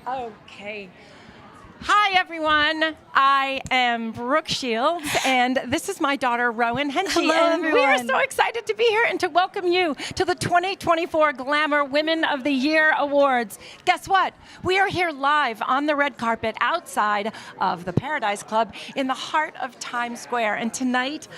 Okay. Hi, everyone. I am Brooke Shields, and this is my daughter, Rowan Henchy. Hello, and everyone. We are so excited to be here and to welcome you to the 2024 Glamour Women of the Year Awards. Guess what? We are here live on the red carpet outside of the Paradise Club in the heart of Times Square. And tonight,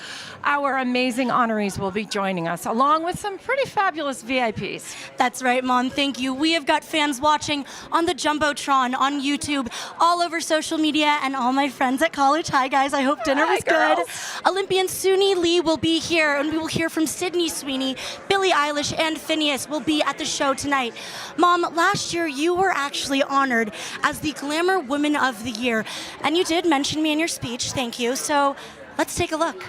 our amazing honorees will be joining us, along with some pretty fabulous VIPs. That's right, Mom. Thank you. We have got fans watching on the Jumbotron, on YouTube, all over social media, and all my friends at college. Hi, guys. I hope dinner was good. Olympian Suni Lee will be here, and we will hear from Sydney Sweeney. Billie Eilish and FINNEAS will be at the show tonight. Mom, last year you were actually honored as the Glamour Woman of the Year, and you did mention me in your speech. Thank you. So let's take a look.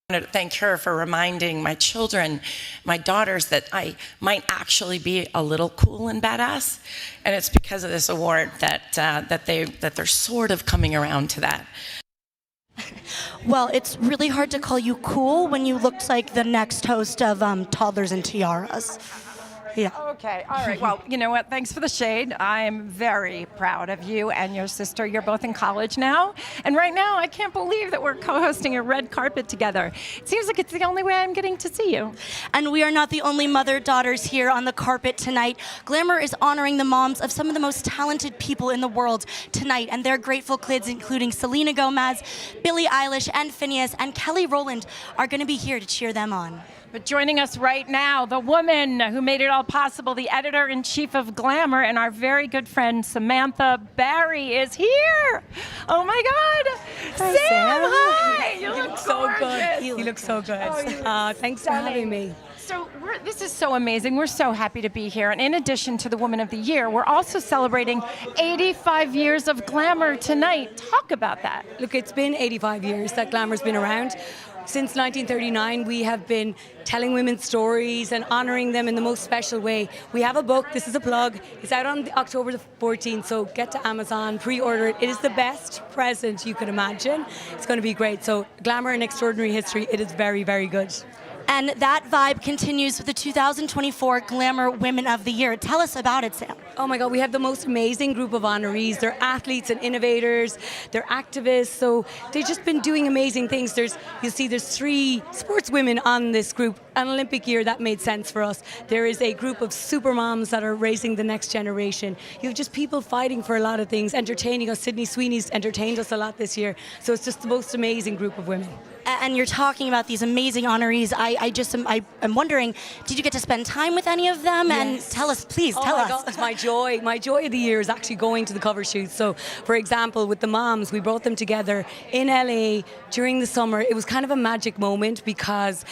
I wanted to thank her for reminding my children, my daughters, that I might actually be a little cool and badass, and it's because of this award that they're sort of coming around to that. Well, it's really hard to call you cool when you looked like the next host of Toddlers and Tiaras. Yeah. Okay, all right. Well, you know what? Thanks for the shade. I am very proud of you and your sister. You're both in college now. And right now, I can't believe that we're co-hosting a red carpet together. It seems like it's the only way I'm getting to see you. And we are not the only mother-daughters here on the carpet tonight. Glamour is honoring the moms of some of the most talented people in the world tonight. And their grateful kids, including Selena Gomez, Billie Eilish, and FINNEAS, and Kelly Rowland, are going to be here to cheer them on. But joining us right now, the woman who made it all possible, the editor-in-chief of Glamour, and our very good friend Samantha Barry is here. Oh my God. Hi, Sam, hi. You look so good. You look so good. Thanks for having me. So this is so amazing. We're so happy to be here. And in addition to the Woman of the Year, we're also celebrating 85 years of Glamour tonight. Talk about that. Look, it's been 85 years that Glamour's been around. Since 1939, we have been telling women's stories and honoring them in the most special way. We have a book. This is a plug. It's out on October the 14th, so get to Amazon, pre-order it. It is the best present you could imagine. It's going to be great. So Glamour and Extraordinary History, it is very, very good. And that vibe continues with the 2024 Glamour Women of the Year. Tell us about it, Sam. Oh my God, we have the most amazing group of honorees. They're athletes and innovators. They're activists. So they've just been doing amazing things. You'll see there's 3 sports women on this group. An Olympic year, that made sense for us. There is a group of super moms that are raising the next generation. You have just people fighting for a lot of things, entertaining us. Sydney Sweeney's entertained us a lot this year. So it's just the most amazing group of women. And you're talking about these amazing honorees. I'm wondering, did you get to spend time with any of them? Yes. And tell us, please, tell us. God, my joy of the year is actually going to the cover shoots. So, for example, with the moms, we brought them together in LA during the summer. It was kind of a magic moment because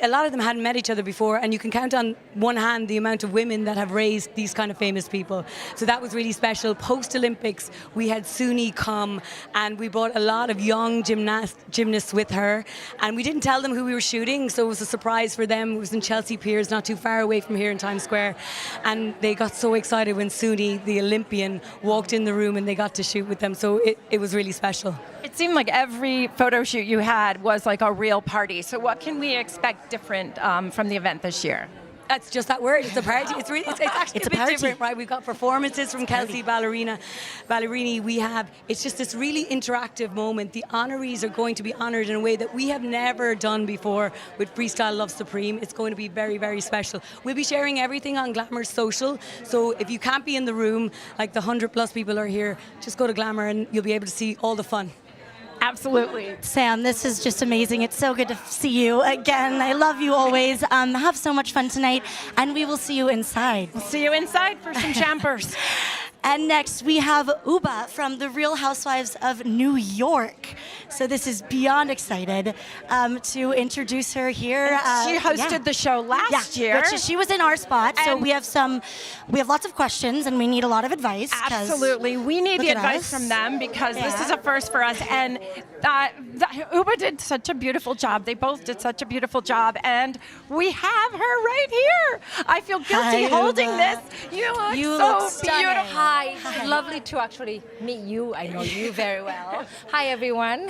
a lot of them hadn't met each other before, and you can count on one hand the amount of women that have raised these kind of famous people. So that was really special. Post-Olympics, we had Suni come, and we brought a lot of young gymnasts with her, and we didn't tell them who we were shooting, so it was a surprise for them. It was in Chelsea Piers, not too far away from here in Times Square, and they got so excited when Suni, the Olympian, walked in the room and they got to shoot with them, so it was really special. It seemed like every photo shoot you had was like a real party. So what can we expect different from the event this year? That's just that word. It's a party. It's actually a bit different, right? We've got performances from Kelsea Ballerini. It's just this really interactive moment. The honorees are going to be honored in a way that we have never done before with Freestyle Love Supreme. It's going to be very, very special. We'll be sharing everything on Glamour social. So if you can't be in the room, like the 100+ people are here, just go to Glamour and you'll be able to see all the fun. Absolutely. Sam, this is just amazing. It's so good to see you again. I love you always. Have so much fun tonight, and we will see you inside. We'll see you inside for some champers. And next, we have Ubah from The Real Housewives of New York. So this is beyond excited to introduce her here. She hosted the show last year. She was in our spot, so we have lots of questions, and we need a lot of advice. Absolutely. We need the advice from them because this is a first for us. And Ubah did such a beautiful job. They both did such a beautiful job, and we have her right here. I feel guilty holding this. You look so beautiful. Hi, lovely to actually meet you. I know you very well. Hi, everyone.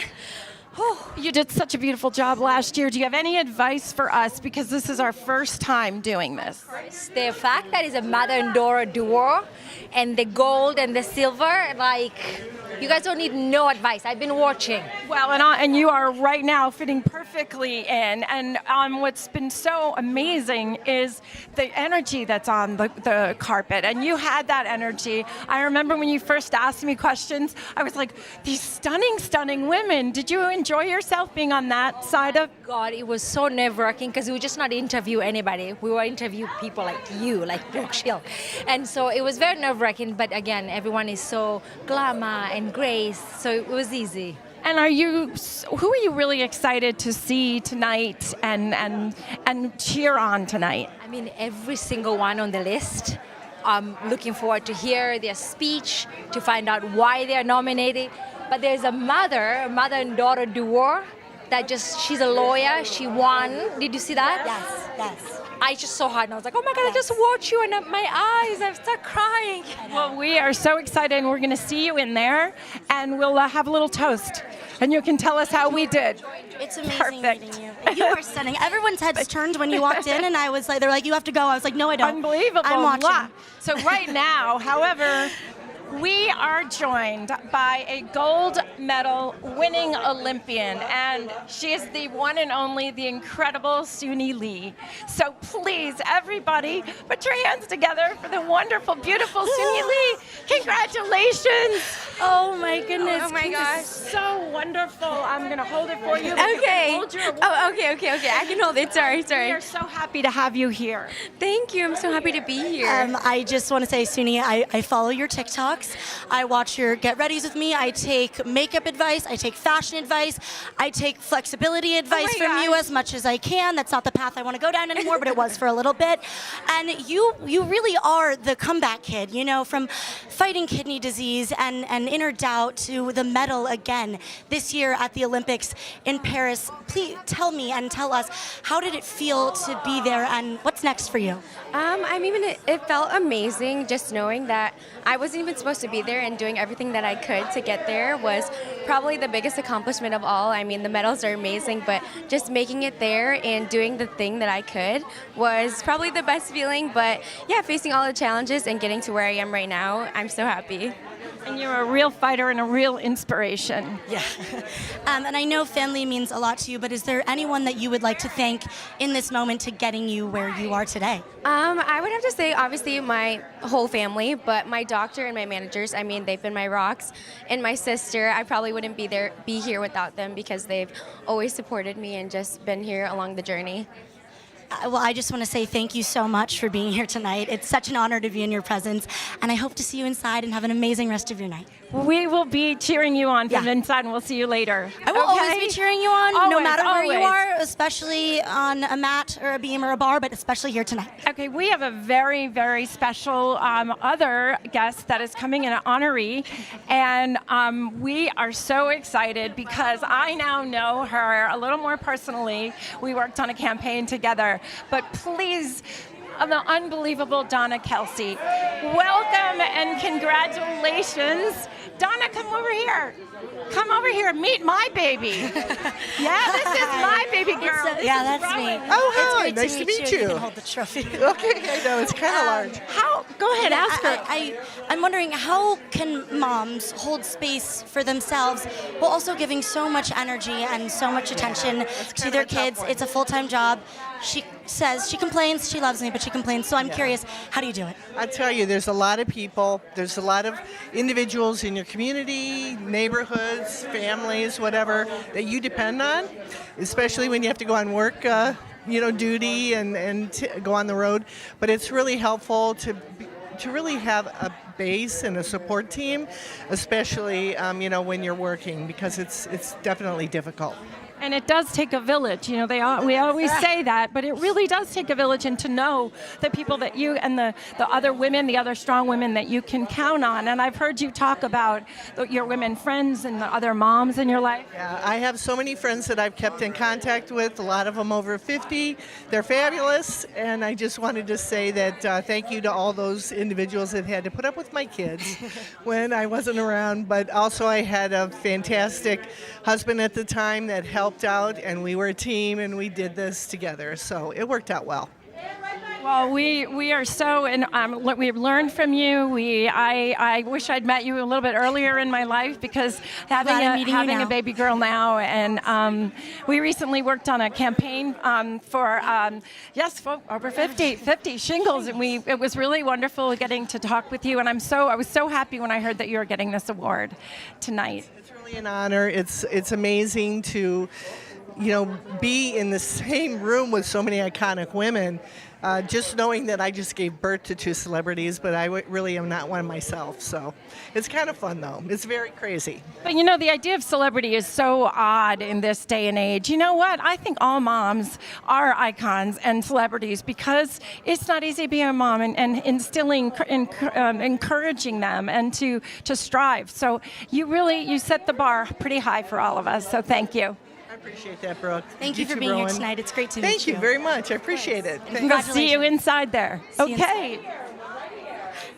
You did such a beautiful job last year. Do you have any advice for us? Because this is our first time doing this. The fact that it's a mother and daughter duo, and the gold and the silver, like, you guys don't need no advice. I've been watching. Well, and you are right now fitting perfectly in. And what's been so amazing is the energy that's on the carpet. And you had that energy. I remember when you first asked me questions, I was like, these stunning, stunning women. Did you enjoy yourself being on that side of? God, it was so nerve-wracking because we were just not interview anybody. We were interview people like you, like Brooke. And so it was very nerve-wracking. But again, everyone is so glamour and grace, so it was easy. And who are you really excited to see tonight and cheer on tonight? I mean, every single one on the list. I'm looking forward to hear their speech, to find out why they're nominated. But there's a mother and daughter duo that she's a lawyer, she won. Did you see that? Yes. I just saw her and I was like, oh my God, I just watched you and my eyes, I start crying. Well, we are so excited and we're going to see you in there and we'll have a little toast and you can tell us how we did. It's amazing Perfect. meeting you. You are stunning. Everyone's heads turned when you walked in and I was like, they're like, you have to go. I was like, no, I don't. Unbelievable. I'm watching. Mwah. So right now, however, we are joined by a gold medal winning Olympian, and she is the one and only, the incredible Suni Lee. So please, everybody, put your hands together for the wonderful, beautiful Suni Lee. Congratulations. Oh my goodness. Oh my gosh. So wonderful. I'm going to hold it for you. Okay. Hold your Oh, okay. I can hold it. Sorry. We are so happy to have you here. Thank you. I'm so happy to be here. I just want to say, Suni, I follow your TikToks. I watch your get readies with me. I take makeup advice. I take fashion advice. I take flexibility advice from you as much as I can. That's not the path I want to go down anymore, but it was for a little bit. And you really are the comeback kid, you know, from fighting kidney disease and inner doubt to the medal again this year at the Olympics in Paris. Please tell me and tell us, how did it feel to be there and what's next for you? It felt amazing just knowing that I wasn't even supposed to be there, and doing everything that I could to get there was probably the biggest accomplishment of all. I mean, the medals are amazing, but just making it there and doing the thing that I could was probably the best feeling. But yeah, facing all the challenges and getting to where I am right now, I'm so happy. And you're a real fighter and a real inspiration. Yeah. And I know family means a lot to you, but is there anyone that you would like to thank in this moment to getting you where you are today? I would have to say, obviously, my whole family, but my doctor and my managers, I mean, they've been my rocks. And my sister, I probably wouldn't be here without them because they've always supported me and just been here along the journey. Well, I just want to say thank you so much for being here tonight. It's such an honor to be in your presence, and I hope to see you inside and have an amazing rest of your night. We will be cheering you on from inside, and we'll see you later. I will always be cheering you on, no Always, matter where you always. are, especially on a mat or a beam or a bar, but especially here tonight. Okay, we have a very, very special other guest that is coming in, an honoree, and we are so excited because I now know her a little more personally. We worked on a campaign together, but please, the unbelievable Donna Kelce. Welcome and congratulations. Donna, come over here. Come over here. Meet my baby. Yeah, this is my baby girl. That's me. Oh, hi. It's Nice to meet you. You can hold the trophy. Okay, I know, it's kind of large. Go ahead, ask her. I'm wondering, how can moms hold space for themselves while also giving so much energy and so much attention to their kids? It's a full-time job. She says, she complains, she loves me, but she complains. So I'm curious, how do you do it? I tell you, there's a lot of people, there's a lot of individuals in your community, neighborhoods, families, whatever, that you depend on, especially when you have to go on work duty and go on the road. But it's really helpful to really have a base and a support team, especially when you're working, because it's definitely difficult. And it does take a village. You know, we always say that, but it really does take a village, and to know the people that you and the other women, the other strong women that you can count on. And I've heard you talk about your women friends and the other moms in your life. Yeah, I have so many friends that I've kept in contact with, a lot of them over 50. They're fabulous, and I just wanted to say that thank you to all those individuals that had to put up with my kids when I wasn't around. But also I had a fantastic husband at the time that helped out, and we were a team, and we did this together, so it worked out well. Well, we are so, and we've learned from you. I wish I'd met you a little bit earlier in my life, because having a baby girl now, and we recently worked on a campaign for over 50 shingles, and it was really wonderful getting to talk with you. And I was so happy when I heard that you were getting this award tonight. It's really an honor. It's amazing to, be in the same room with so many iconic women. Just knowing that I just gave birth to 2 celebrities, but I really am not one myself. So it's kind of fun, though. It's very crazy. But the idea of celebrity is so odd in this day and age. You know what? I think all moms are icons and celebrities, because it's not easy to be a mom, and instilling, encouraging them and to strive. So you set the bar pretty high for all of us. So thank you. I appreciate that, Brooke. Thank you for being here tonight. It's great to meet you. Thank you very much. I appreciate it. We'll see you inside there. Okay.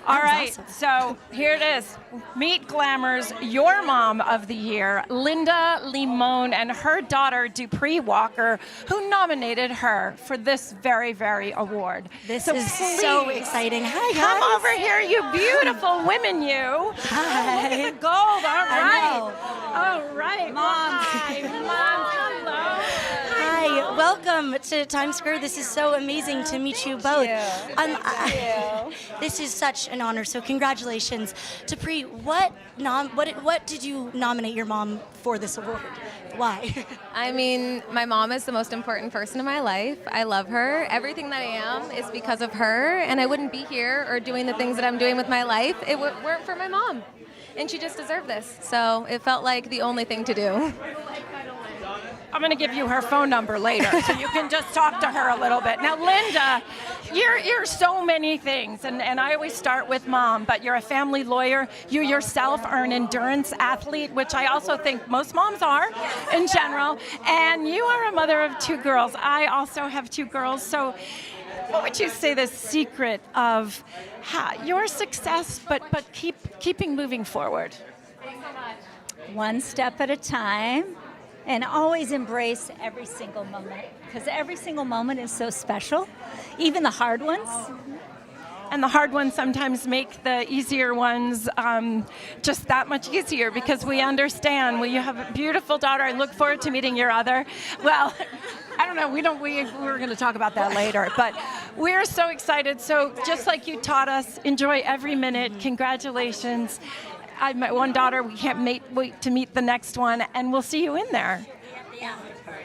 All right, awesome. So here it is. Meet Glamour's Your Mom of the Year, Lynda, Limón, and her daughter, DuPree Walker, who nominated her for this very, very award. This is so exciting. Hi, guys. Come over here, you beautiful women, you. Hi. Look at the gold. All right. All right. Mom. Hi. Mom. Hello. Hi. Welcome to Times Square. This is so amazing to meet you both. Thank you. This is such an honor, so congratulations. DuPree, what did you nominate your mom for this award? Why? I mean, my mom is the most important person in my life. I love her. Everything that I am is because of her, and I wouldn't be here or doing the things that I'm doing with my life if it weren't for my mom. And she just deserved this, so it felt like the only thing to do. I'm going to give you her phone number later, so you can just talk to her a little bit. Now, Lynda, you're so many things, and I always start with mom, but you're a family lawyer. You yourself are an endurance athlete, which I also think most moms are in general, and you are a mother of 2 girls. I also have 2 girls, so what would you say the secret of your success, but keeping moving forward? One step at a time. And always embrace every single moment, because every single moment is so special, even the hard ones. And the hard ones sometimes make the easier ones just that much easier, because we understand. Well, you have a beautiful daughter. I look forward to meeting your other. Well, I don't know. We were going to talk about that later, but we're so excited. So just like you taught us, enjoy every minute. Congratulations. I've met one daughter. We can't wait to meet the next one, and we'll see you in there. Yeah.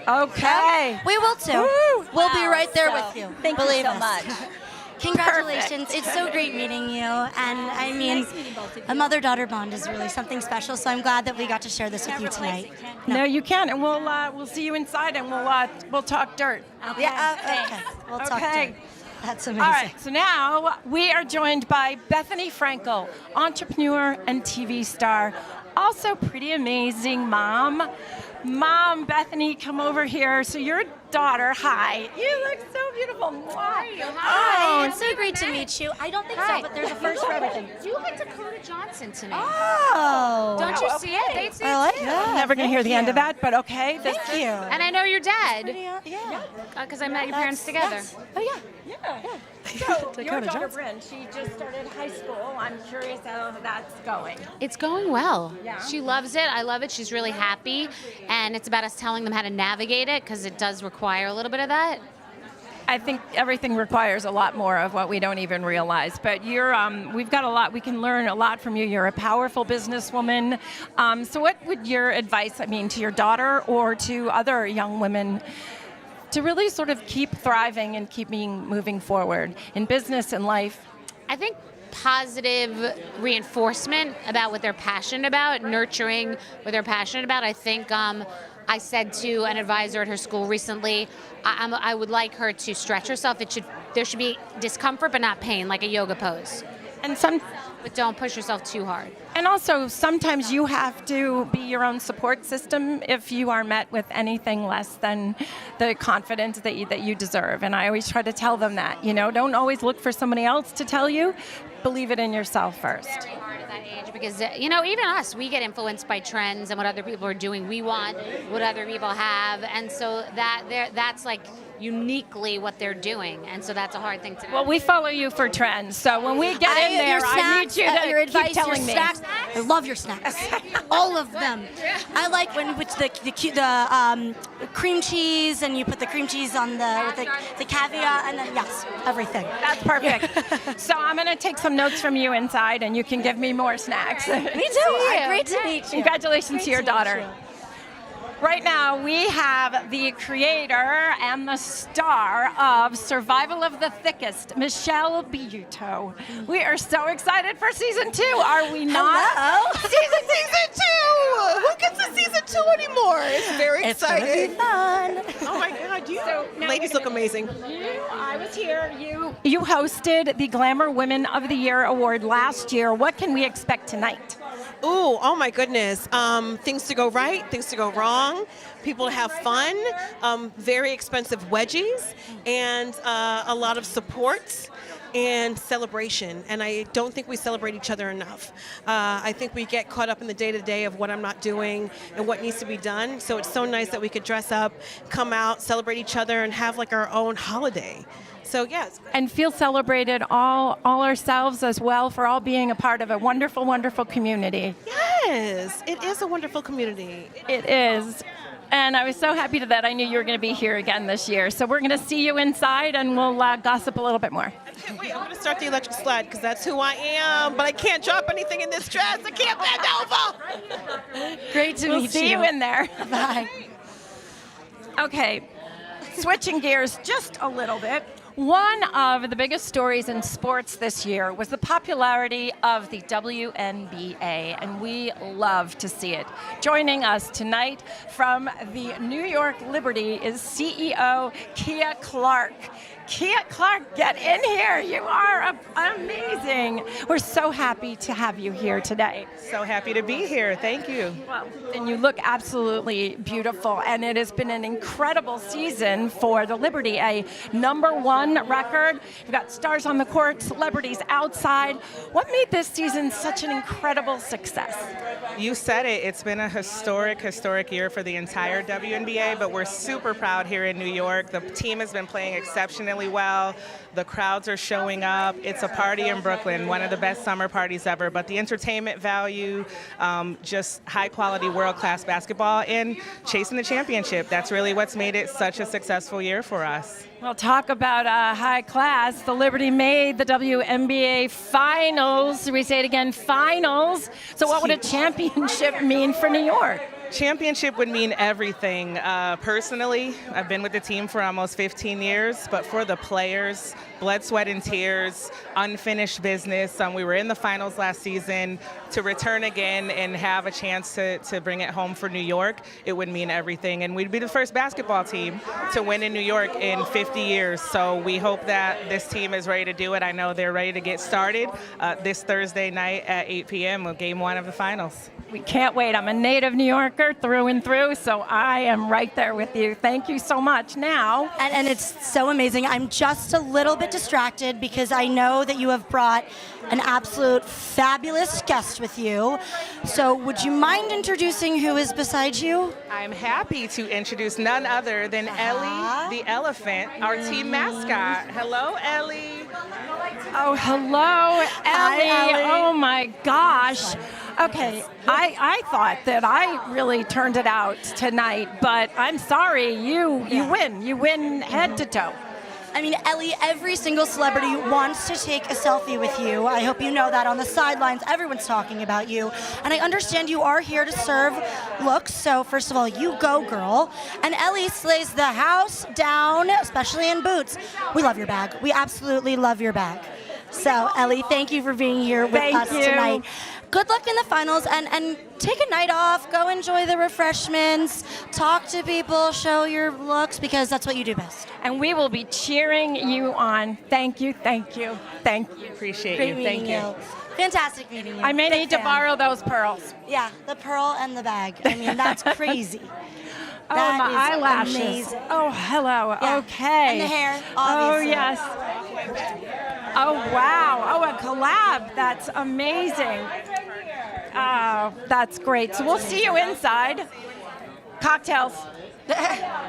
Okay. We will too. Woo. We'll be right there with you. Thank you so much. Congratulations. Perfect. It's so great meeting you. And I mean, Nice meeting both of you. a mother-daughter bond is really something special, so I'm glad that we got to share this with you tonight. No, you can, and we'll see you inside, and we'll talk dirt. Okay. Yeah, okay. We'll talk Okay. to you. That's amazing. All right, so now we are joined by Bethenny Frankel, entrepreneur and TV star, also pretty amazing mom. Mom, Bethenny, come over here. So your daughter, hi. You look so beautiful. Hi, it's so great to meet you. I don't think so, but there's a first for everything. You look like Dakota Johnson to me. Oh. Don't you see it? They see I it like too. that. I'm never going to hear the end of that, but okay. Thank you. And I know your dad Yeah. because I met your parents together. Oh, yeah. So your Dakota daughter, Johnson. Bryn, she just started high school. I'm curious how that's going. It's going well. Yeah. She loves it. I love it. She's really happy. And it's about us telling them how to navigate it because it does require a little bit of that. I think everything requires a lot more of what we don't even realize. But we've got a lot. We can learn a lot from you. You're a powerful businesswoman. So what would your advice, to your daughter or to other young women to really sort of keep thriving and keeping moving forward in business and life? I think positive reinforcement about what they're passionate about, nurturing what they're passionate about. I think I said to an advisor at her school recently, I would like her to stretch herself. There should be discomfort but not pain, like a yoga pose. And But don't push yourself too hard. And also, sometimes you have to be your own support system if you are met with anything less than the confidence that you deserve. And I always try to tell them that, don't always look for somebody else to tell you. Believe it in yourself first. Very hard at that age because, even us, we get influenced by trends and what other people are doing. We want what other people have. And so that's like uniquely what they're doing. And so that's a hard thing to know. Well, we follow you for trends. So when we get in there, I need you to your advice, keep telling me. Snacks. I love your snacks. All of them. I like when with the cream cheese and you put the cream cheese on with the caviar and then yes, everything. That's perfect. So I'm going to take some notes from you inside and you can give me more snacks. Me too. Great to meet you. Congratulations to your daughter. Right now, we have the creator and the star of Survival of the Thickest, Michelle Buteau. We are so excited for season 2, are we not? Hello. Season 2! Who gets to season 2 anymore? It's very exciting. It's gonna be fun. Oh my God, ladies look amazing. I was here. You hosted the Glamour Women of the Year award last year. What can we expect tonight? Ooh, oh my goodness. Things to go right, things to go wrong. People have fun, very expensive wedgies, and a lot of support and celebration. And I don't think we celebrate each other enough. I think we get caught up in the day-to-day of what I'm not doing and what needs to be done. So it's so nice that we could dress up, come out, celebrate each other, and have like our own holiday. So yes. And feel celebrated all ourselves as well for all being a part of a wonderful, wonderful community. Yes, it is a wonderful community. It is. And I was so happy that I knew you were going to be here again this year. So we're going to see you inside and we'll gossip a little bit more. I can't wait. I'm going to start the electric slide because that's who I am. But I can't drop anything in this dress. I can't bend over. Great to meet you. We'll see you in there. Bye. Okay, switching gears just a little bit. One of the biggest stories in sports this year was the popularity of the WNBA, and we love to see it. Joining us tonight from the New York Liberty is CEO Keia Clarke. Keia Clarke, get in here. You are amazing. We're so happy to have you here today. So happy to be here. Thank you. Well, and you look absolutely beautiful, and it has been an incredible season for the Liberty, a #1 record. You've got stars on the court, celebrities outside. What made this season such an incredible success? You said it. It's been a historic year for the entire WNBA, but we're super proud here in New York. The team has been playing exceptionally well. The crowds are showing up. It's a party in Brooklyn, one of the best summer parties ever, but the entertainment value, just high quality world-class basketball and chasing the championship. That's really what's made it such a successful year for us. Well, talk about high class. The Liberty made the WNBA finals. We say it again, finals. So what would a championship mean for New York? Championship would mean everything. Personally, I've been with the team for almost 15 years, but for the players, blood, sweat, and tears, unfinished business. We were in the finals last season. To return again and have a chance to bring it home for New York, it would mean everything. And we'd be the first basketball team to win in New York in 50 years. So we hope that this team is ready to do it. I know they're ready to get started this Thursday night at 8 p.m. with Game 1 of the finals. We can't wait. I'm a native New Yorker through and through, so I am right there with you. Thank you so much. Now, and it's so amazing. I'm just a little bit distracted because I know that you have brought an absolute fabulous guest with you. So would you mind introducing who is beside you? I'm happy to introduce none other than Ellie the Elephant, our team mascot. Hello, Ellie. Oh, hello, Ellie. Hi, Ellie. Oh, my gosh. Okay, I thought that I really turned it out tonight, but I'm sorry, you win. You win head to toe. I mean, Ellie, every single celebrity wants to take a selfie with you. I hope you know that. On the sidelines, everyone's talking about you. And I understand you are here to serve looks. So first of all, you go, girl. And Ellie slays the house down, especially in boots. We love your bag. We absolutely love your bag. So, Ellie, thank you for being here with us tonight. good luck in the finals, and take a night off, go enjoy the refreshments, talk to people, show your looks, because that's what you do best. And we will be cheering you on. Thank you, thank you, thank you. Appreciate Great you. meeting Thank you. you. Fantastic meeting you. I may Big need to fan. borrow those pearls. Yeah, the pearl and the bag. I mean, that's crazy. Oh, That my is eyelashes. amazing. Oh, hello. Yeah. Okay. And the hair, Oh, obviously. yes. Oh, wow. Oh, a collab. That's amazing. Oh, that's great. So we'll see you inside. Cocktails.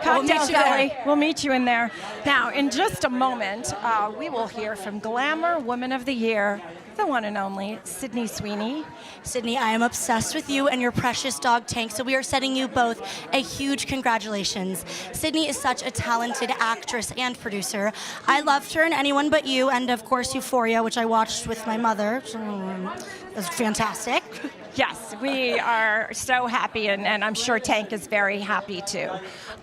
Cocktails, you there. Ellie. We'll meet you in there. Now, in just a moment, we will hear from Glamour Woman of the Year, the one and only Sydney Sweeney. Sydney, I am obsessed with you and your precious dog Tank, so we are sending you both a huge congratulations. Sydney is such a talented actress and producer. I loved her in Anyone But You, and of course Euphoria, which I watched with my mother. It was fantastic. Yes, we are so happy, and I'm sure Tank is very happy too.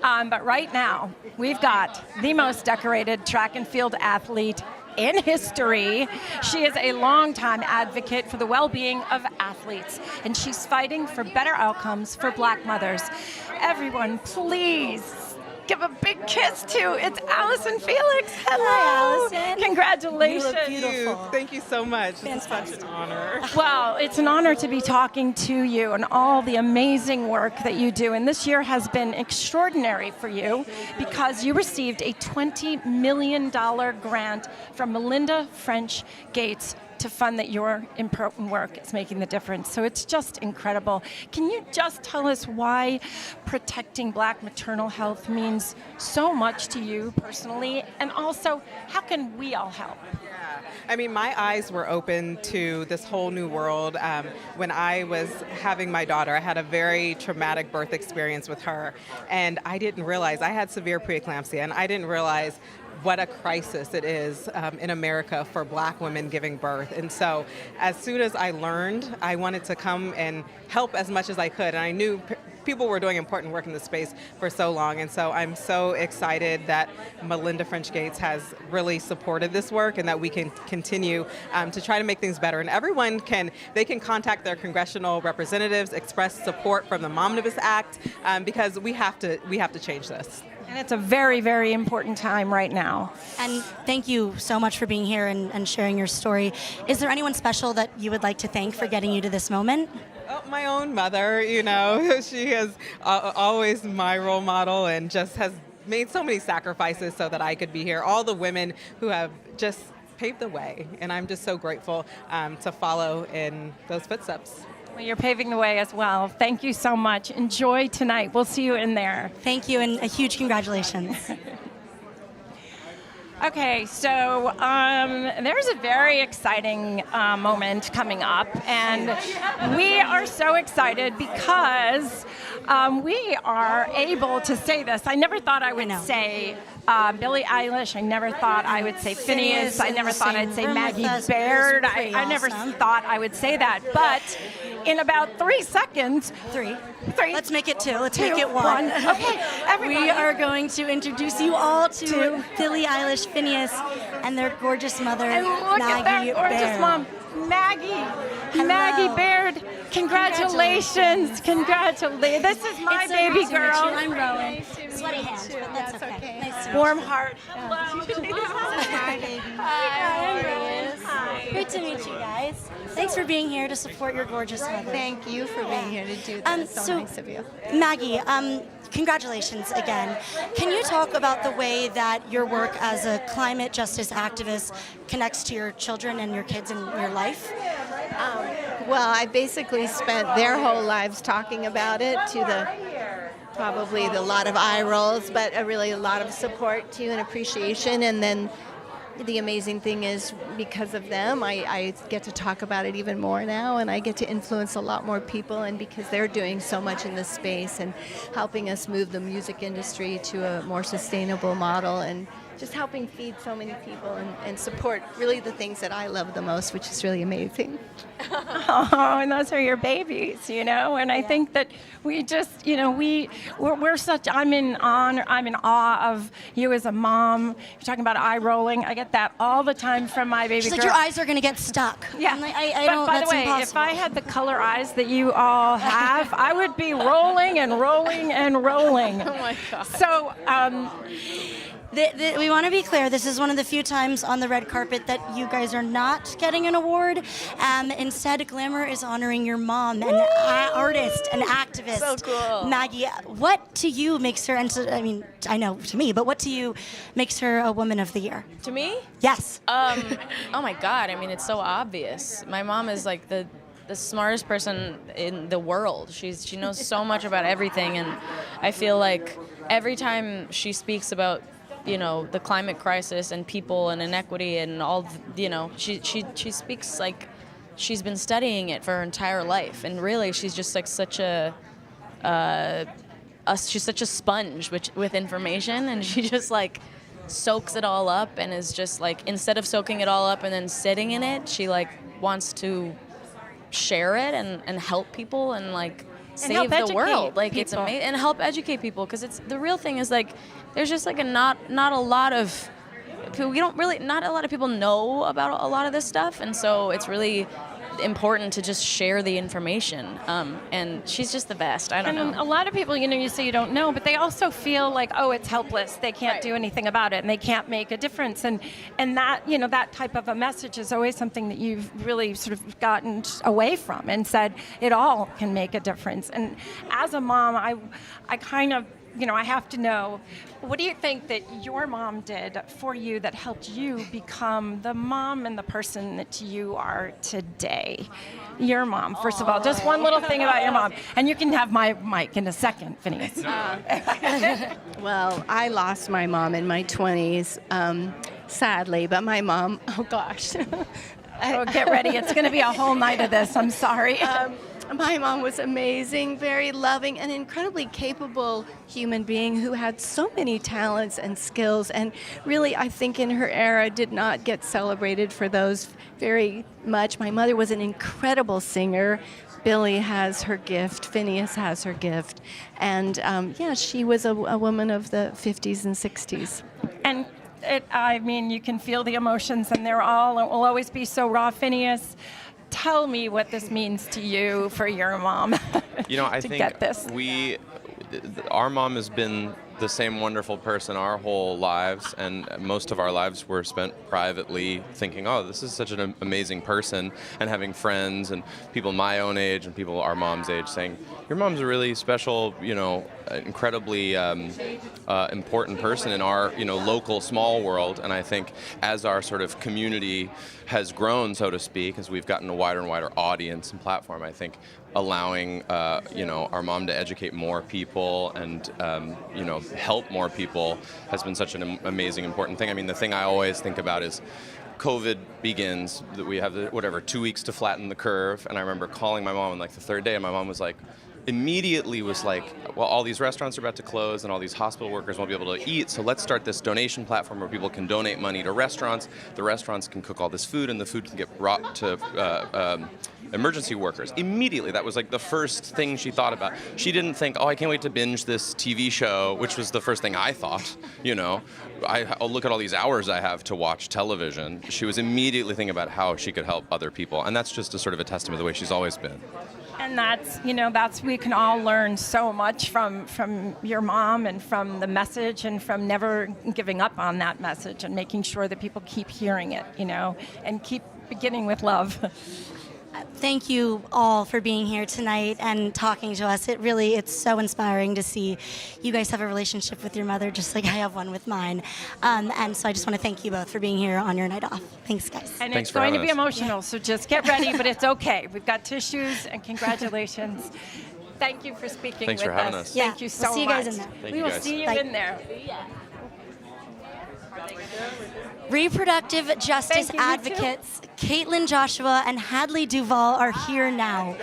But right now, we've got the most decorated track and field athlete in history. She is a longtime advocate for the well-being of athletes, and she's fighting for better outcomes for Black mothers. Everyone, please give a big kiss to, it's Allyson Felix. Hello. Hi, Allyson. Congratulations. You look beautiful. Thank you so much. It's such an honor. Well, it's an honor to be talking to you and all the amazing work that you do. And this year has been extraordinary for you because you received a $20 million grant from Melinda French Gates to fund that your important work is making the difference. So it's just incredible. Can you just tell us why protecting Black maternal health means so much to you personally, and also how can we all help? Yeah. I mean, my eyes were open to this whole new world when I was having my daughter. I had a very traumatic birth experience with her, and I didn't realize I had severe preeclampsia, and I didn't realize what a crisis it is in America for Black women giving birth. And so as soon as I learned, I wanted to come and help as much as I could. And I knew people were doing important work in this space for so long. And so I'm so excited that Melinda French Gates has really supported this work and that we can continue to try to make things better. And everyone can contact their congressional representatives, express support from the Momnibus Act, because we have to change this. And it's a very, very important time right now. And thank you so much for being here and sharing your story. Is there anyone special that you would like to thank for getting you to this moment? Oh, my own mother, you know, she is always my role model and just has made so many sacrifices so that I could be here. All the women who have just paved the way, and I'm just so grateful to follow in those footsteps. Well, you're paving the way as well. Thank you so much. Enjoy tonight. We'll see you in there. Thank you, and a huge congratulations. Okay, so there's a very exciting moment coming up, and we are so excited because we are able to say this. I never thought I would say Billie Eilish. I never thought I would say FINNEAS. I never thought I'd say Maggie Baird. I never thought I would say that. But in about 3 seconds, three. Let's make it 2. Let's make it 1. Okay, everybody. We are going to introduce you all to Billie Eilish, FINNEAS, and their gorgeous mother, And look Maggie at that gorgeous Baird. mom, Maggie. Hello. Maggie Baird, congratulations. Congratulations. This is my It's so baby great to meet girl. you. I'm Rowan. Sweaty hands, but that's okay. Nice to meet Warm you. heart. Hello. Hi, baby. Hi, great to meet you guys. Thanks for being here to support your gorgeous mother. Thank you for being here to do that. It's so nice of you. Maggie, congratulations again. Can you talk about the way that your work as a climate justice activist connects to your children and your kids in your life? Well, I basically spent their whole lives talking about it to probably the lot of eye rolls, but really a lot of support too and appreciation. And then the amazing thing is because of them, I get to talk about it even more now, and I get to influence a lot more people, and because they're doing so much in this space and helping us move the music industry to a more sustainable model and just helping feed so many people and support really the things that I love the most, which is really amazing. Oh, and those are your babies, you know. And I think that we just, you know, we're such. I'm in awe of you as a mom. You're talking about eye rolling. I get that all the time from my baby She's girl. like, your eyes are going to get stuck. Yeah. I'm like, I but don't. by That's the way, impossible. if I had the color eyes that you all have, I would be rolling and rolling and rolling. Oh my God. So. We want to be clear, this is one of the few times on the red carpet that you guys are not getting an award. Instead, Glamour is honoring your mom, an artist, an activist. So cool. Maggie, what to you makes her, I mean, I know to me, but what to you makes her a Woman of the Year? To me? Yes. Oh my God, I mean, it's so obvious. My mom is like the smartest person in the world. She knows so much about everything, and I feel like every time she speaks about, you know, the climate crisis and people and inequity and all, you know, she speaks like she's been studying it for her entire life, and really she's just like such she's such a sponge with information, and she just like soaks it all up and is just like, instead of soaking it all up and then sitting in it, she like wants to share it and help people and like save the world. Like, it's amazing, and help educate people, because it's the real thing is like there's just like not a lot of people, not a lot of people know about a lot of this stuff, and so it's really important to just share the information. And she's just the best. I don't know. A lot of people, you know, you say you don't know, but they also feel like, oh, it's helpless. They can't do anything about it, and they can't make a difference. And that, you know, that type of a message is always something that you've really sort of gotten away from and said it all can make a difference. And as a mom, I kind of, you know, I have to know, what do you think that your mom did for you that helped you become the mom and the person that you are today? Your mom, first of all. Just one little thing about your mom. And you can have my mic in a second, Phineas. Well, I lost my mom in my 20s, sadly, but my mom, oh gosh. Oh, get ready. It's going to be a whole night of this. I'm sorry. My mom was amazing, very loving, and incredibly capable human being who had so many talents and skills, and really, I think in her era did not get celebrated for those very much. My mother was an incredible singer. Billie has her gift. FINNEAS has her gift. And she was a woman of the 50s and 60s. And I mean, you can feel the emotions, and they're all, it will always be so raw. FINNEAS, tell me what this means to you for your mom. You know, I to think get this. Our mom has been the same wonderful person our whole lives, and most of our lives were spent privately thinking, oh, this is such an amazing person, and having friends and people my own age and people our mom's age saying, your mom's a really special, you know, incredibly important person in our, you know, local small world. And I think as our sort of community has grown, so to speak, as we've gotten a wider and wider audience and platform, I think allowing, you know, our mom to educate more people and, you know, help more people has been such an amazing, important thing. I mean, the thing I always think about is COVID begins, that we have, 2 weeks to flatten the curve. And I remember calling my mom on like the third day, and my mom was like, immediately was like, well, all these restaurants are about to close and all these hospital workers won't be able to eat, so let's start this donation platform where people can donate money to restaurants. The restaurants can cook all this food, and the food can get brought to emergency workers. Immediately, that was like the first thing she thought about. She didn't think, oh, I can't wait to binge this TV show, which was the first thing I thought, you know. I'll look at all these hours I have to watch television. She was immediately thinking about how she could help other people, and that's just a sort of a testament to the way she's always been. And that's, you know, we can all learn so much from your mom, and from the message, and from never giving up on that message, and making sure that people keep hearing it, you know, and keep beginning with love. Thank you all for being here tonight and talking to us. It's so inspiring to see you guys have a relationship with your mother, just like I have one with mine. And so I just want to thank you both for being here on your night off. Thanks, guys. And it's going to be emotional, so just get ready, but it's okay. We've got tissues, and congratulations. Thank you for speaking Thanks with for having us. us. Thank you so much. We'll see you guys in there. Thank We you will guys. see you Bye. in there. Reproductive justice advocates Kaitlyn Joshua and Hadley Duvall are here now.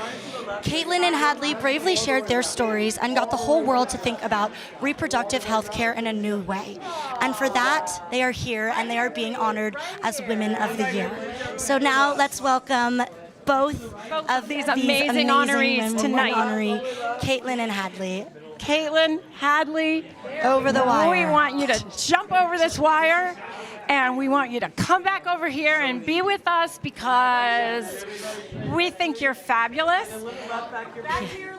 Kaitlyn and Hadley bravely shared their stories and got the whole world to think about reproductive health care in a new way. And for that, they are here and they are being honored as Women of the Year. So now let's welcome both of these amazing honorees tonight. Kaitlyn and Hadley. Kaitlyn, Hadley, over the wire. We want you to jump over this wire, and we want you to come back over here and be with us because we think you're fabulous.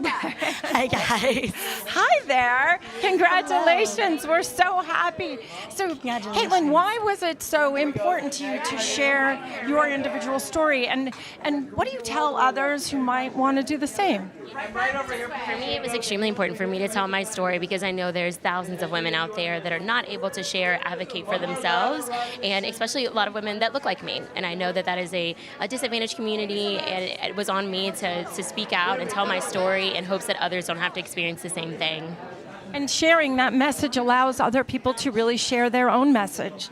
Hi, guys. Hi there. Congratulations. We're so happy. So, Kaitlyn, why was it so important to you to share your individual story? And what do you tell others who might want to do the same? For me, it was extremely important for me to tell my story because I know there's thousands of women out there that are not able to share, advocate for themselves, and especially a lot of women that look like me. And I know that that is a disadvantaged community, and it was on me to speak out and tell my story in hopes that others don't have to experience the same thing. And sharing that message allows other people to really share their own message.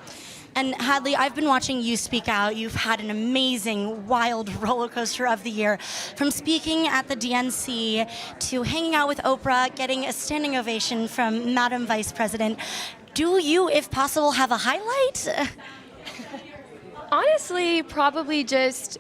And Hadley, I've been watching you speak out. You've had an amazing, wild roller coaster of the year. From speaking at the DNC to hanging out with Oprah, getting a standing ovation from Madam Vice President. Do you, if possible, have a highlight? Honestly, probably just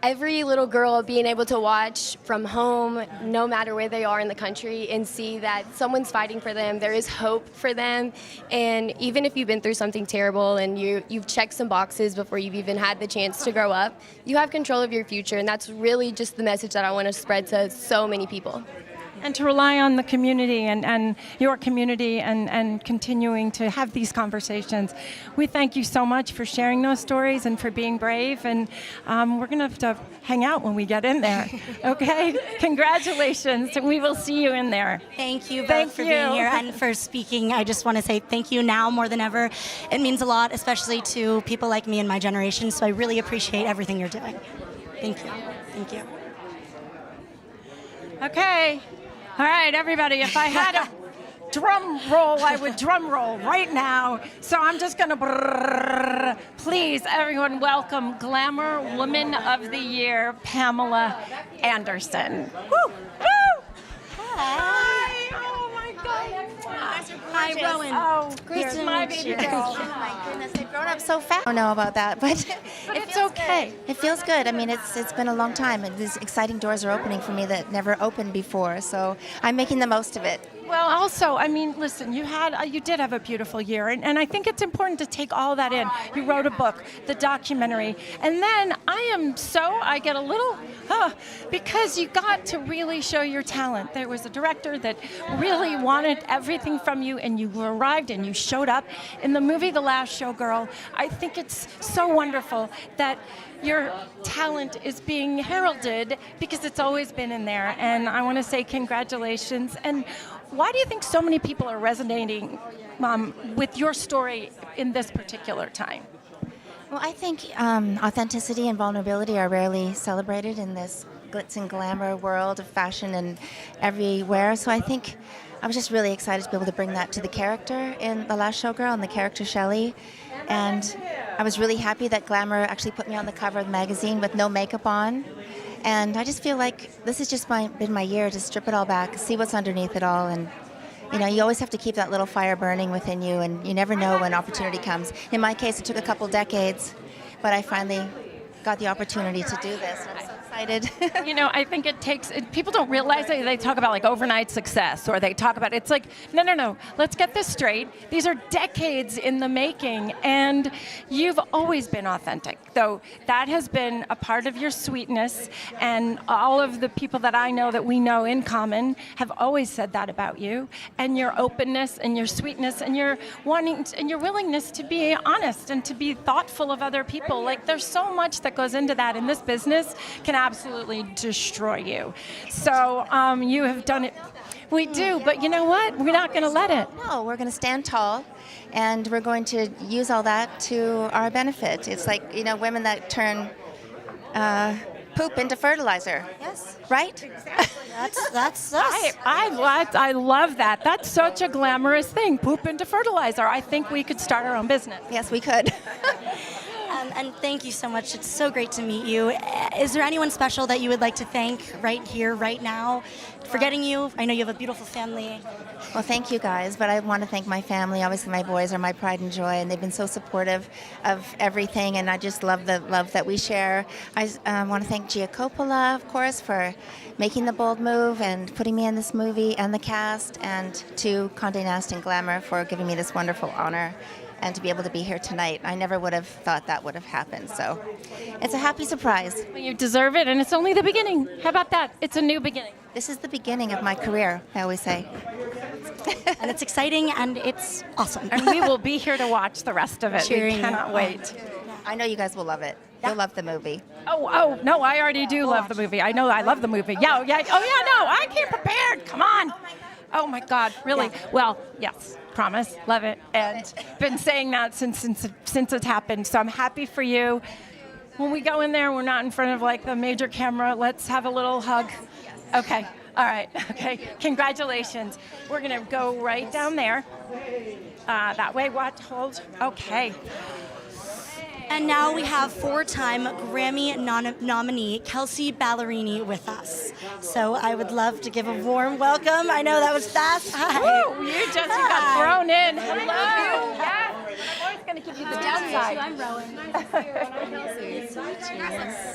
every little girl being able to watch from home, no matter where they are in the country, and see that someone's fighting for them, there is hope for them. And even if you've been through something terrible and you've checked some boxes before you've even had the chance to grow up, you have control of your future. And that's really just the message that I want to spread to so many people. And to rely on the community and your community and continuing to have these conversations. We thank you so much for sharing those stories and for being brave. And we're going to have to hang out when we get in there. Okay? Congratulations. And we will see you in there. Thank you both for being here and for speaking. I just want to say thank you now more than ever. It means a lot, especially to people like me and my generation. So I really appreciate everything you're doing. Thank you. Thank you. Okay. All right, everybody, if I had a drum roll, I would drum roll right now. So I'm just going to please, everyone, welcome Glamour Woman of the Year, Pamela Anderson. Woo! Woo! Hi. Oh, my God. Hi, Rowan. Oh, Great to my meet baby you. girl. Oh my goodness, they've grown up so fast. I don't know about that, but it's okay. It feels good. I mean, it's been a long time, and these exciting doors are opening for me that never opened before. So I'm making the most of it. Well, also, I mean, listen, you did have a beautiful year, and I think it's important to take all that in. You wrote a book, the documentary, and then I get a little, because you got to really show your talent. There was a director that really wanted everything from you, and you arrived and you showed up. In the movie The Last Showgirl, I think it's so wonderful that your talent is being heralded because it's always been in there, and I want to say congratulations. And why do you think so many people are resonating with your story in this particular time? Well, I think authenticity and vulnerability are rarely celebrated in this glitz and glamour world of fashion and everywhere. So I think I was just really excited to be able to bring that to the character in The Last Showgirl and the character Shelley. And I was really happy that Glamour actually put me on the cover of the magazine with no makeup on. And I just feel like this has just been my year to strip it all back, see what's underneath it all. And, you know, you always have to keep that little fire burning within you, and you never know when opportunity comes. In my case, it took a couple decades, but I finally got the opportunity to do this. I'm so excited. You know, I think people don't realize that they talk about like overnight success, or they talk about, it's like, no, let's get this straight. These are decades in the making, and you've always been authentic, though that has been a part of your sweetness, and all of the people that I know that we know in common have always said that about you, and your openness and your sweetness and your willingness to be honest and to be thoughtful of other people. Like, there's so much that goes into that, and this business can absolutely destroy you. So you have done it. We do, but you know what? We're not going to let it. No, we're going to stand tall, and we're going to use all that to our benefit. It's like, you know, women that turn poop into fertilizer. Yes. Right? That's us. I love that. That's such a glamorous thing. Poop into fertilizer. I think we could start our own business. Yes, we could. And thank you so much. It's so great to meet you. Is there anyone special that you would like to thank right here, right now? Forgetting you, I know you have a beautiful family. Well, thank you guys, but I want to thank my family. Obviously, my boys are my pride and joy, and they've been so supportive of everything, and I just love the love that we share. I want to thank Gia Coppola, of course, for making the bold move and putting me in this movie, and the cast, and to Condé Nast and Glamour for giving me this wonderful honor and to be able to be here tonight. I never would have thought that would have happened, so it's a happy surprise. Well, you deserve it, and it's only the beginning. How about that? It's a new beginning. This is the beginning of my career, I always say. And it's exciting, and it's awesome. And we will be here to watch the rest of it. Cheering We cannot you. wait. I know you guys will love it. You'll love the movie. Oh, no, I already do love the movie. I know I love the movie. Yeah. Oh, yeah, no, I came prepared. Come on. Oh, my God, really? Yeah. Well, yes, promise, love it. And been saying that since it happened, so I'm happy for you. When we go in there, we're not in front of, like, the major camera. Let's have a little hug. Okay, all right, okay. Congratulations. We're going to go right down there. That way, watch, hold. Okay. And now we have four-time Grammy nominee Kelsea Ballerini with us. So I would love to give a warm welcome. I know that was fast. Hi. Woo, you got thrown in. Hello. Yeah. I'm always going to give you the downside. I'm Rowan.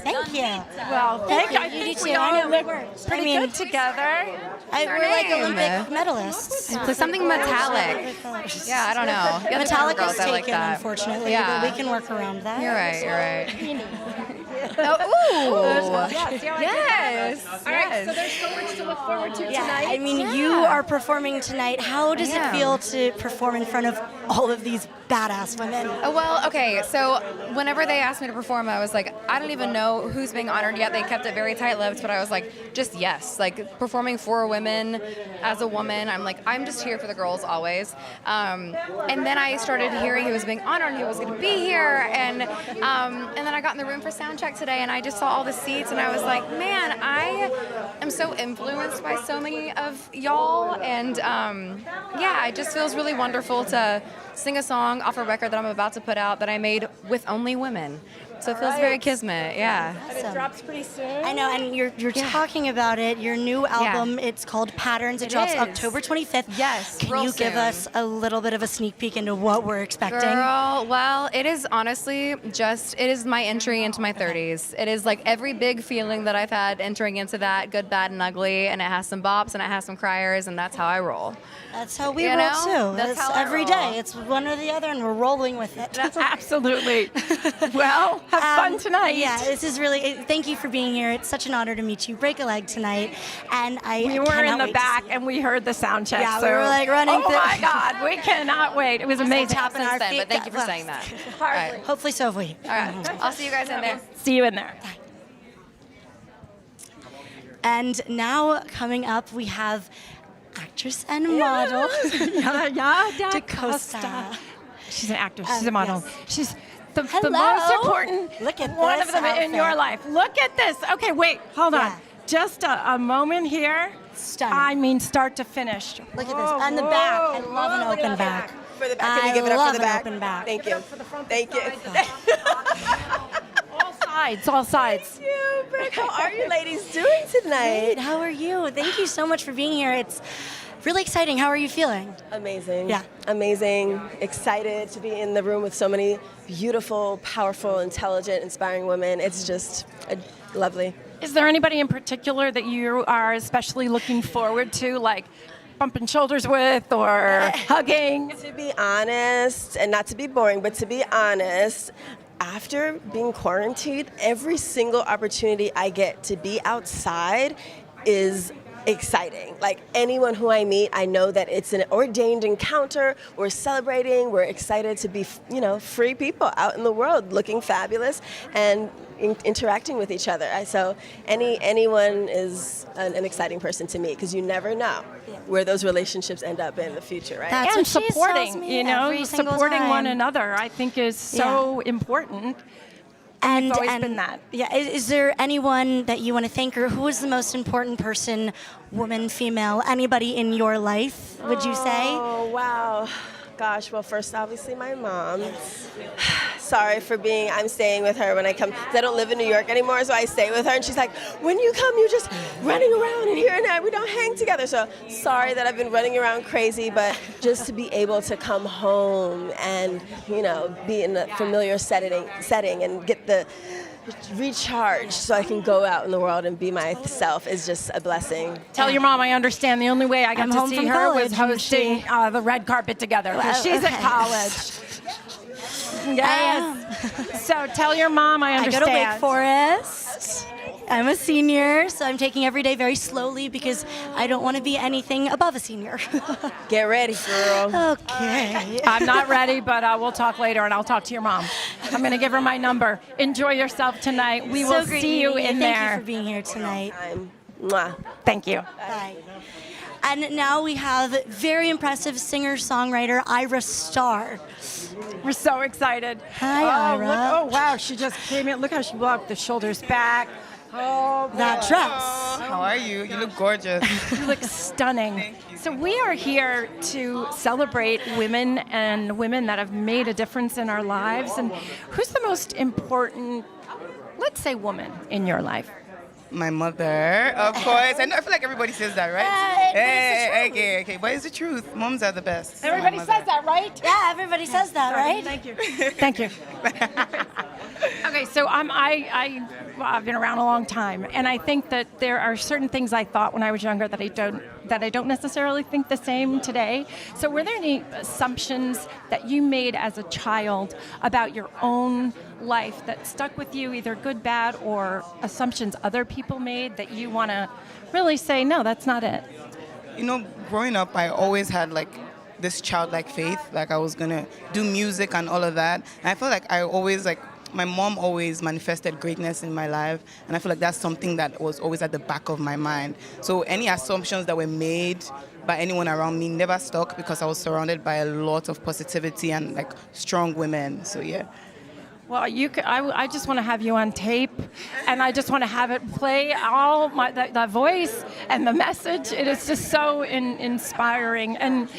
Thank you. Well, I think we all look pretty good together. We're like Olympic medalists. It's something metallic. Yeah, I don't know. The other Metallic girls, is I taken, like that. unfortunately, Yeah. but we can work around that. You're right. Oh, Yes. All right, so there's so much to look forward to tonight. I mean, you are performing tonight. How does it feel to perform in front of all of these badass women? Well, okay, so whenever they asked me to perform, I was like, I don't even know who's being honored yet. They kept it very tight-lipped, but I was like, just yes. Like, performing for women as a woman, I'm like, I'm just here for the girls always. And then I started hearing who was being honored, who was going to be here, and then I got in the room for sound check today, and I just saw all the seats, and I was like, man, I am so influenced by so many of y'all, and yeah, it just feels really wonderful to sing a song off a record that I'm about to put out that I made with only women. So it feels very kismet, yeah. And it drops pretty soon. I know, and you're talking about it. Your new album, it's called Patterns. It drops October 25th. Yes, Can you give us a little bit of a sneak peek into what we're expecting? Girl, well, it is honestly it is my entry into my 30s. It is like every big feeling that I've had entering into that, good, bad, and ugly, and it has some bops and it has some criers, and that's how I roll. That's how we You roll know? too. That's It's how I every roll. day. It's one or the other, and we're rolling with it. Absolutely. Well, have fun tonight. Yeah, this is really. Thank you for being here. It's such an honor to meet you. Break a leg tonight, and We were in the back and we heard the sound check. Yeah, so, we were like running. Oh my God, we cannot wait. It was amazing. Tapping our feet, but thank you for saying that. All right. Hopefully so have we. All right. I'll see you guys in there. See you in there. And now coming up, we have actress and model Yaya DaCosta. She's an actress. She's a model. Yes. She's the Hello. most important Look at one this of them in outfit. your life. Look at this. Okay, wait, hold on. Yeah. Just a moment here. Stunning. I mean, start to finish. Look at this. And the back. I love an open back. For the back. Can you give it up for the back? Open back. Thank you. Thank you. All sides, all sides. Thank you, Brooke. How are you ladies doing tonight? Great. How are you? Thank you so much for being here. It's really exciting. How are you feeling? Amazing. Yeah. Amazing. Excited to be in the room with so many beautiful, powerful, intelligent, inspiring women. It's just lovely. Is there anybody in particular that you are especially looking forward to, like bumping shoulders with or hugging? To be honest, and not to be boring, but to be honest, after being quarantined, every single opportunity I get to be outside is exciting. Like anyone who I meet, I know that it's an ordained encounter. We're celebrating. We're excited to be, free people out in the world, looking fabulous and interacting with each other. So anyone is an exciting person to meet because you never know where those relationships end up in the future, right? That's and what she tells supporting, me every single supporting one time. another, I think is so important. And You've always been that. Yeah. Is there anyone that you want to thank, or who is the most important person, woman, female, anybody in your life, would you say? Oh, wow. Gosh, well, first, obviously, my mom. Sorry for I'm staying with her when I come, because I don't live in New York anymore, so I stay with her, and she's like, when you come, you're just running around and here and there, we don't hang together. So sorry that I've been running around crazy, but just to be able to come home and, be in a familiar setting and get the recharge so I can go out in the world and be myself is just a blessing. Tell your mom I understand. The only way I got I'm to home see from her college, was hosting the red carpet together because she's at college. Yes. So tell your mom I understand. I go to Wake Forest. I'm a senior, so I'm taking every day very slowly because I don't want to be anything above a senior. Get ready, girl. Okay. I'm not ready, but we'll talk later, and I'll talk to your mom. I'm going to give her my number. Enjoy yourself tonight. We will see you in there. Thank you for being here tonight. Mwah. Thank you. Bye. And now we have very impressive singer-songwriter Ayra Starr. We're so excited. Hi, Look, Ayra. wow, she just came in. Look how she walked the shoulders back. Oh, that dress. How are you? You look gorgeous. You look stunning. So we are here to celebrate women and women that have made a difference in our lives. And who's the most important, let's say, woman in your life? My mother, of course. I feel like everybody says that, right? Okay. But it's the truth. Moms are the best. Everybody says that, right? Yeah, everybody says that, right? Thank you. Thank you. Okay, so I've been around a long time, and I think that there are certain things I thought when I was younger that I don't necessarily think the same today. So were there any assumptions that you made as a child about your own life that stuck with you, either good, bad, or assumptions other people made that you want to really say, no, that's not it? Growing up, I always had this childlike faith, like I was gonna do music and all of that. And I feel like my mom always manifested greatness in my life, and I feel like that's something that was always at the back of my mind. So any assumptions that were made by anyone around me never stuck because I was surrounded by a lot of positivity and strong women. So yeah. Well, I just want to have you on tape, and I just want to have it play all the voice and the message. It is just so inspiring. And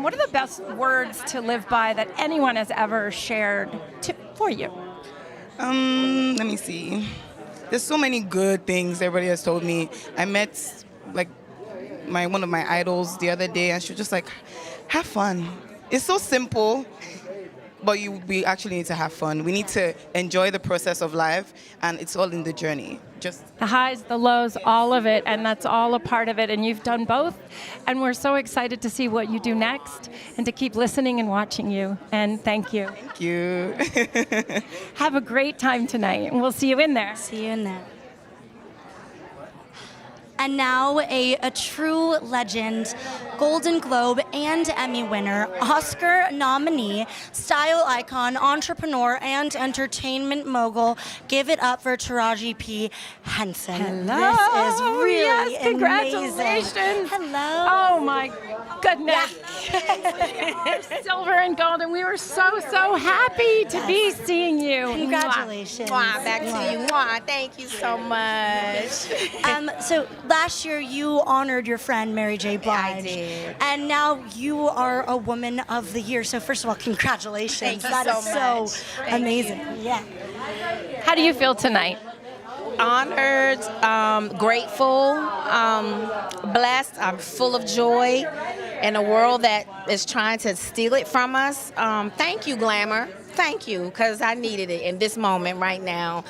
what are the best words to live by that anyone has ever shared for you? Let me see. There's so many good things everybody has told me. I met one of my idols the other day, and she was just like, have fun. It's so simple, but we actually need to have fun. We need to enjoy the process of life, and it's all in the journey. Just the highs, the lows, all of it, and that's all a part of it, and you've done both, and we're so excited to see what you do next and to keep listening and watching you, and thank you. Thank you. Have a great time tonight, and we'll see you in there. See you in there. And now a true legend, Golden Globe and Emmy winner, Oscar nominee, style icon, entrepreneur, and entertainment mogul. Give it up for Taraji P. Henson. Hello. This is really yes, congratulations. Amazing. Hello. Oh my goodness. Silver and gold, and we were so happy to be seeing you. Congratulations. Mwah, back to you. Mwah, thank you so much. So last year you honored your friend Mary J. Blige. I did. And now you are a Woman of the Year. So first of all, congratulations. Thank you That is so much. so Thank amazing. you. Yeah. How do you feel tonight? Honored, grateful, blessed. I'm full of joy in a world that is trying to steal it from us. Thank you, Glamour. Thank you, because I needed it in this moment right now.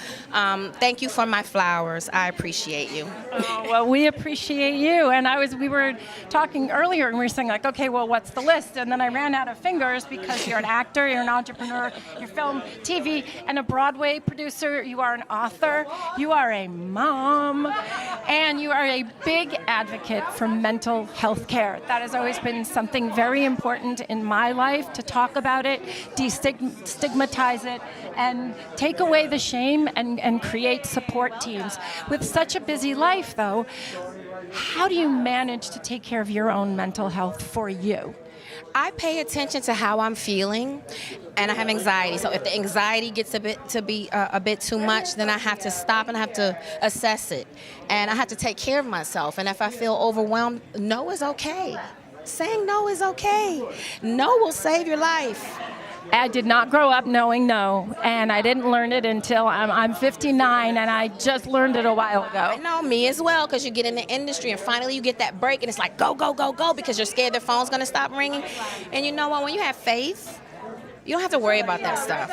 Thank you for my flowers. I appreciate you. Oh, well, we appreciate you. And we were talking earlier, and we were saying okay, well, what's the list? And then I ran out of fingers because you're an actor, you're an entrepreneur, you're film, TV, and a Broadway producer. You are an author. You are a mom, and you are a big advocate for mental health care. That has always been something very important in my life, to talk about it, destigmatize it, and take away the shame and create support teams. With such a busy life, though, how do you manage to take care of your own mental health for you? I pay attention to how I'm feeling, and I have anxiety. So if the anxiety gets a bit too much, then I have to stop and I have to assess it, and I have to take care of myself. And if I feel overwhelmed, no is okay. Saying no is okay. No will save your life. I did not grow up knowing no, and I didn't learn it until I'm 59, and I just learned it a while ago. I know, me as well, because you get in the industry and finally you get that break and it's like go, go, go, go, because you're scared their phone's going to stop ringing. And you know what? When you have faith, you don't have to worry about that stuff.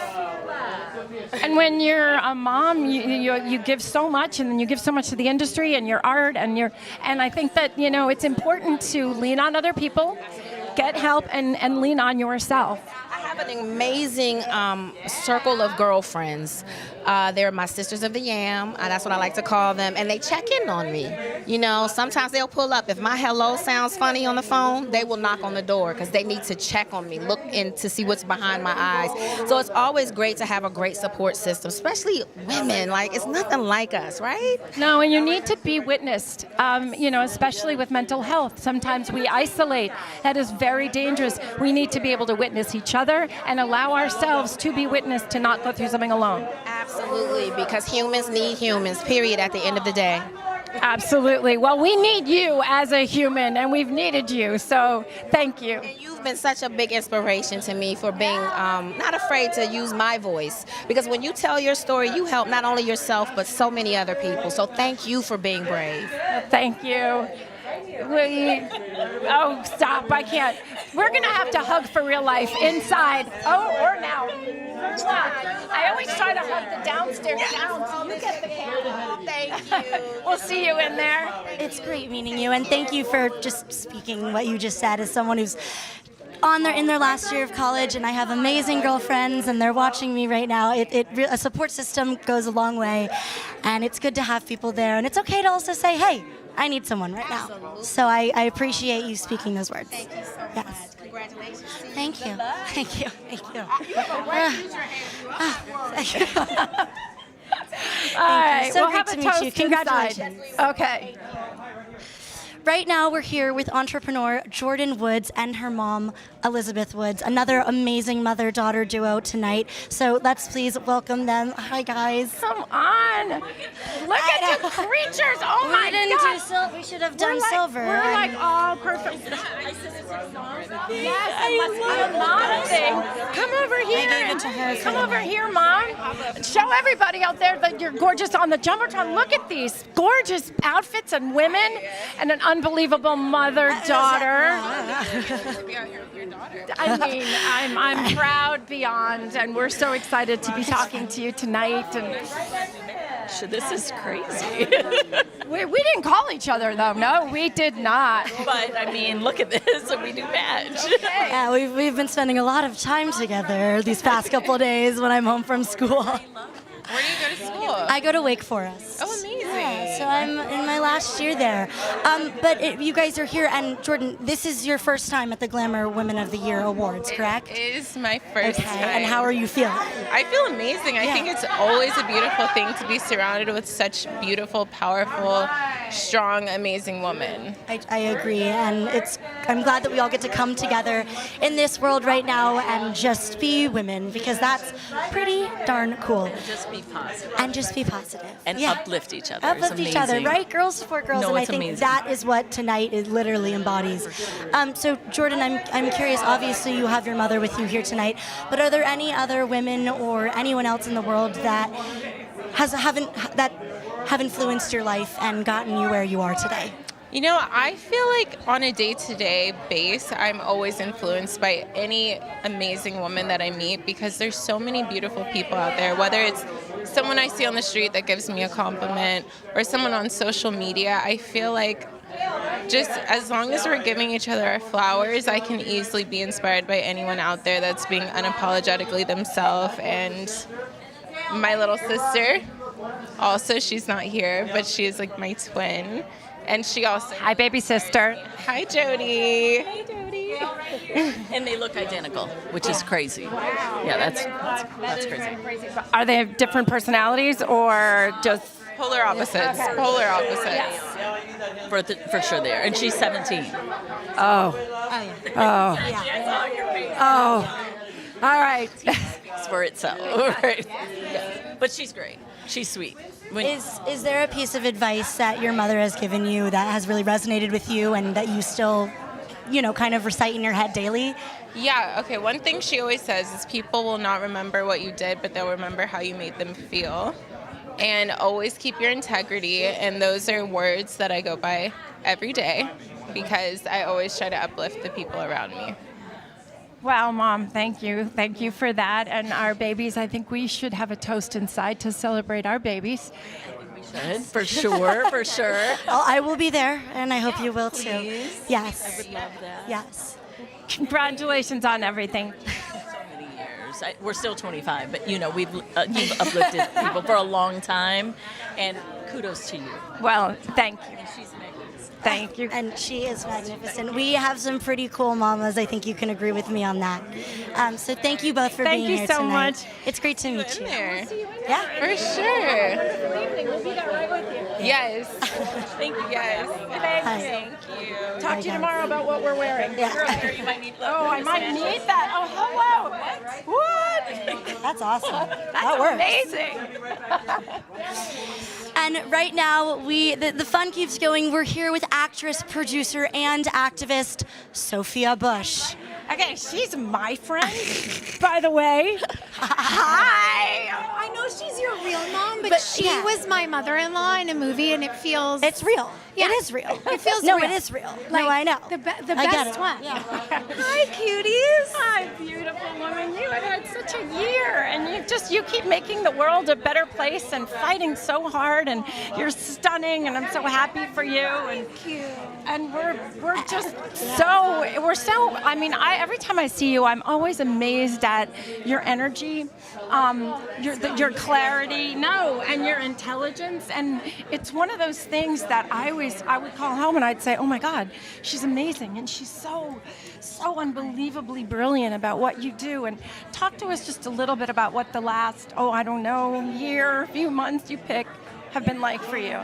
And when you're a mom, you give so much, and then you give so much to the industry and your art, and I think that, you know, it's important to lean on other people, get help, and lean on yourself. I have an amazing circle of girlfriends. They're my sisters of the yam, that's what I like to call them, and they check in on me. You know, sometimes they'll pull up. If my hello sounds funny on the phone, they will knock on the door because they need to check on me, look in to see what's behind my eyes. So it's always great to have a great support system, especially women. Like, it's nothing like us, right? No, and you need to be witnessed, you know, especially with mental health. Sometimes we isolate. That is very dangerous. We need to be able to witness each other and allow ourselves to be witnessed, to not go through something alone. Absolutely, because humans need humans, period, at the end of the day. Absolutely. Well, we need you as a human, and we've needed you, so thank you. And you've been such a big inspiration to me for being not afraid to use my voice, because when you tell your story, you help not only yourself, but so many other people. So thank you for being brave. Thank you. Oh, stop, I can't. We're going to have to hug for real life inside. Oh, or now. I always try to hug the downstairs down, so you get the camera. Thank you. We'll see you in there. It's great meeting you, and thank you for just speaking what you just said as someone who's in their last year of college, and I have amazing girlfriends, and they're watching me right now. A support system goes a long way, and it's good to have people there, and it's okay to also say, hey, I need someone right now. So I appreciate you speaking those words. Thank you so much. Yes. Congratulations. Thank you. Thank you. Thank you. You have a right to use your hand. Thank you. All right, So we'll great have to a meet toast you. Congratulations. inside. Okay. Right now, we're here with entrepreneur Jordyn Woods and her mom, Elizabeth Woods, another amazing mother-daughter duo tonight. So let's please welcome them. Hi, guys. Come on. Look at the creatures. Oh, my God. We should have done silver. We're like all perfect. Yes, the mom thing. Come over here. I gave it to her. Come over here, Mom. Show everybody out there that you're gorgeous on the Jumbotron. Look at these gorgeous outfits and women and an unbelievable mother-daughter. I mean, I'm proud beyond, and we're so excited to be talking to you tonight. And This is crazy. we didn't call each other, though. No, we did not. But, I mean, look at this, and we do match. Okay. Yeah, we've been spending a lot of time together these past couple days when I'm home from school. Where do you go to school? I go to Wake Forest. Oh, amazing. Yeah, so I'm in my last year there. But you guys are here, and Jordyn, this is your first time at the Glamour Women of the Year Awards, correct? It is my first time. And how are you feeling? I feel amazing. I think it's always a beautiful thing to be surrounded with such beautiful, powerful, strong, amazing women. I agree, and I'm glad that we all get to come together in this world right now and just be women, because that's pretty darn cool. And just be positive. And just be positive. And uplift each other. Uplift each other, right? Girls support girls, No, and I it's think amazing. that is what tonight literally embodies. So, Jordyn, I'm curious. Obviously, you have your mother with you here tonight, but are there any other women or anyone else in the world that have influenced your life and gotten you where you are today? You know, I feel like on a day-to-day base, I'm always influenced by any amazing woman that I meet, because there's so many beautiful people out there, whether it's someone I see on the street that gives me a compliment or someone on social media. I feel like just as long as we're giving each other our flowers, I can easily be inspired by anyone out there that's being unapologetically themselves. And my little sister, also, she's not here, but she is like my twin. And she also... Hi, baby sister. Hi, Jody. Hi, Jody. And they look identical, which is crazy. Yeah, that's crazy. Are they different personalities or just... Polar opposites. Polar opposites. Yes. for sure there. And she's 17. Oh. Oh. Oh. All right. Speaks for itself. Right. Yeah. But she's great. She's sweet. Is there a piece of advice that your mother has given you that has really resonated with you and that you still, kind of recite in your head daily? Yeah, okay. One thing she always says is people will not remember what you did, but they'll remember how you made them feel. And always keep your integrity. And those are words that I go by every day because I always try to uplift the people around me. Wow, Mom, thank you. Thank you for that. And our babies, I think we should have a toast inside to celebrate our babies. For sure, for sure. Well, I will be there, and I hope you will too. Please. Yes. I would love that. Yes. Congratulations on everything. We're still 25, but you've uplifted people for a long time, and kudos to you. Well, thank you. And she's magnificent. Thank you. And she is magnificent. We have some pretty cool mamas. I think you can agree with me on that. So thank you both for being here tonight. Thank you so much. It's great to meet you. There. Yeah, for sure. We'll be there right with you. Yes. Thank you, guys. Thank you. Talk to you tomorrow about what we're wearing. Yeah. You might need Oh, I might need that. Oh, hello. What? That's awesome. That's works. amazing. And right now, the fun keeps going. We're here with actress, producer, and activist Sophia Bush. Okay, she's my friend, by the way. Hi. I know she's your real mom, but she was my mother-in-law in a movie, and it feels... It's real. Yeah. It is real. It feels no, real. it is real. Like, no, I know. The I get best it. one. Yeah. Hi, cuties. Hi, beautiful woman. You have had such a year, and you keep making the world a better place and fighting so hard, and you're stunning, and I'm so happy for you. And, Thank you. And we're just every time I see you, I'm always amazed at your energy, your clarity, and your intelligence. And it's one of those things that I would call home and I'd say, oh my God, she's amazing. And she's so unbelievably brilliant about what you do. And talk to us just a little bit about what the last, year, few months you pick have been like for you.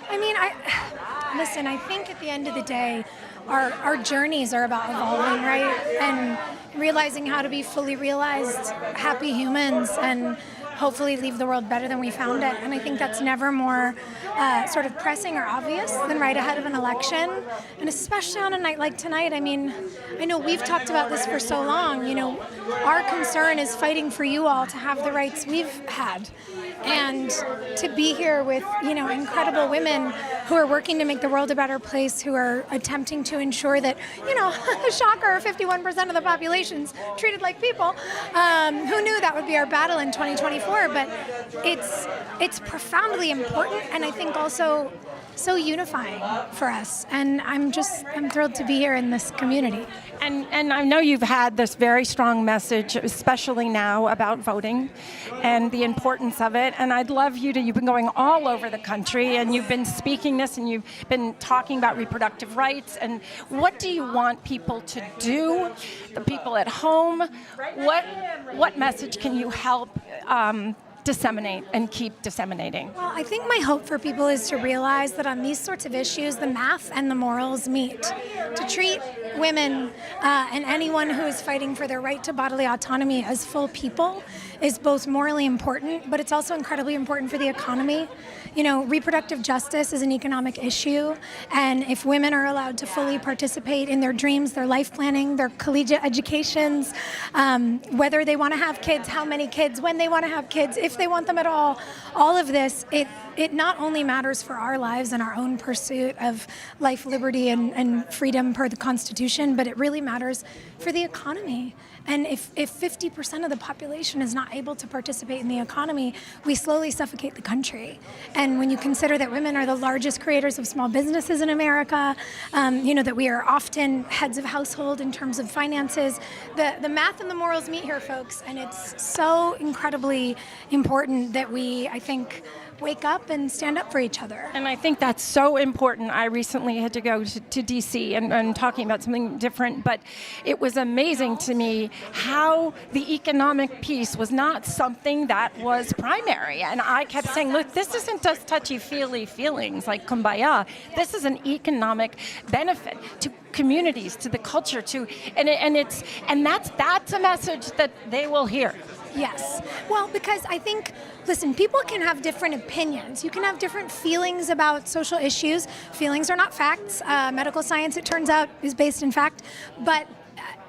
I mean, I think at the end of the day, our journeys are about evolving, right? And realizing how to be fully realized, happy humans, and hopefully leave the world better than we found it. And I think that's never more sort of pressing or obvious than right ahead of an election. And especially on a night like tonight, I mean, I know we've talked about this for so long. Our concern is fighting for you all to have the rights we've had. And to be here with, incredible women who are working to make the world a better place, who are attempting to ensure that, shocker, 51% of the population's treated like people. Who knew that would be our battle in 2024? But it's profoundly important, and I think also so unifying for us. And I'm thrilled to be here in this community. And I know you've had this very strong message, especially now, about voting and the importance of it. And I'd love you've been going all over the country, and you've been speaking this, and you've been talking about reproductive rights. And what do you want people to do, the people at home? What message can you help disseminate and keep disseminating? Well, I think my hope for people is to realize that on these sorts of issues, the math and the morals meet. To treat women and anyone who is fighting for their right to bodily autonomy as full people is both morally important, but it's also incredibly important for the economy. Reproductive justice is an economic issue, and if women are allowed to fully participate in their dreams, their life planning, their collegiate educations, whether they want to have kids, how many kids, when they want to have kids, if they want them at all of this, it not only matters for our lives and our own pursuit of life, liberty, and freedom per the Constitution, but it really matters for the economy. And if 50% of the population is not able to participate in the economy, we slowly suffocate the country. And when you consider that women are the largest creators of small businesses in America, that we are often heads of household in terms of finances, the math and the morals meet here, folks, and it's so incredibly important important that we, I think, wake up and stand up for each other. And I think that's so important. I recently had to go to DC and talking about something different, but it was amazing to me how the economic piece was not something that was primary. And I kept saying, look, this isn't just touchy-feely feelings like kumbaya. This is an economic benefit to communities, to the culture, and that's a message that they will hear. Yes. Well, because I think, listen, people can have different opinions. You can have different feelings about social issues. Feelings are not facts. Medical science, it turns out, is based in fact. But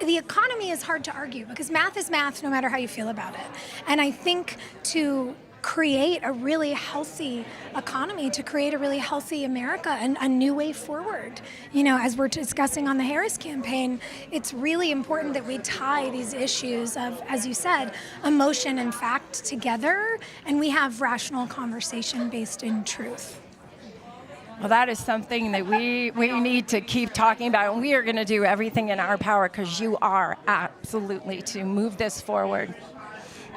the economy is hard to argue because math is math no matter how you feel about it. And I think to create a really healthy economy, to create a really healthy America and a new way forward. You know, as we're discussing on the Harris campaign, it's really important that we tie these issues of, as you said, emotion and fact together, and we have rational conversation based in truth. Well, that is something that we need to keep talking about, and we are going to do everything in our power because you are absolutely to move this forward.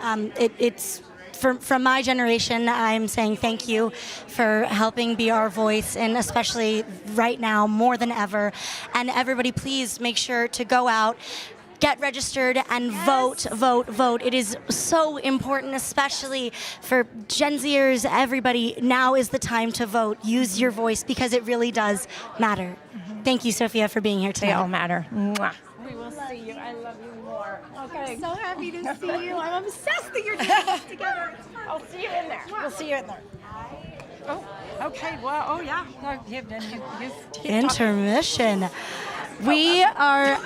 It's from my generation, I'm saying thank you for helping be our voice, and especially right now more than ever. And everybody, please make sure to go out, get registered, and vote. It is so important, especially for Gen Zers, everybody. Now is the time to vote. Use your voice because it really does matter. Thank you, Sophia, for being here today. They all matter. Mwah. We will see you. I love you more. Okay. I'm so happy to see you. I'm obsessed that you're doing this together. I'll see you in there. We'll see you in there. Oh, okay. Well, oh yeah. No, you've Intermission. We are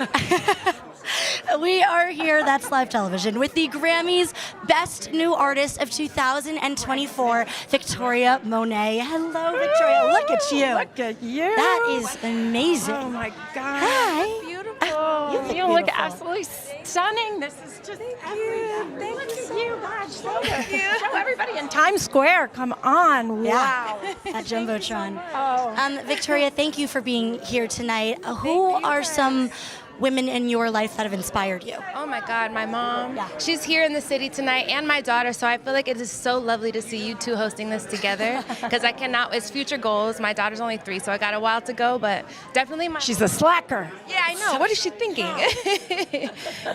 we are here, that's live television, with the Grammys Best New Artist of 2024, Victoria Monet. Hello, Victoria. Look at you. Look at you. That is amazing. Oh my God. Hi. Beautiful. You look absolutely stunning. This is just everything. Thank you. Gosh, show everybody in Times Square. Come on. Wow. At Jumbotron. Oh. Victoria, thank you for being here tonight. Who are some women in your life that have inspired you? Oh my God, my mom. Yeah. She's here in the city tonight, and my daughter, so I feel like it is so lovely to see you two hosting this together, because I cannot, it's future goals. My daughter's only 3, so I got a while to go, but definitely my... She's a slacker. Yeah, I know. What is she thinking?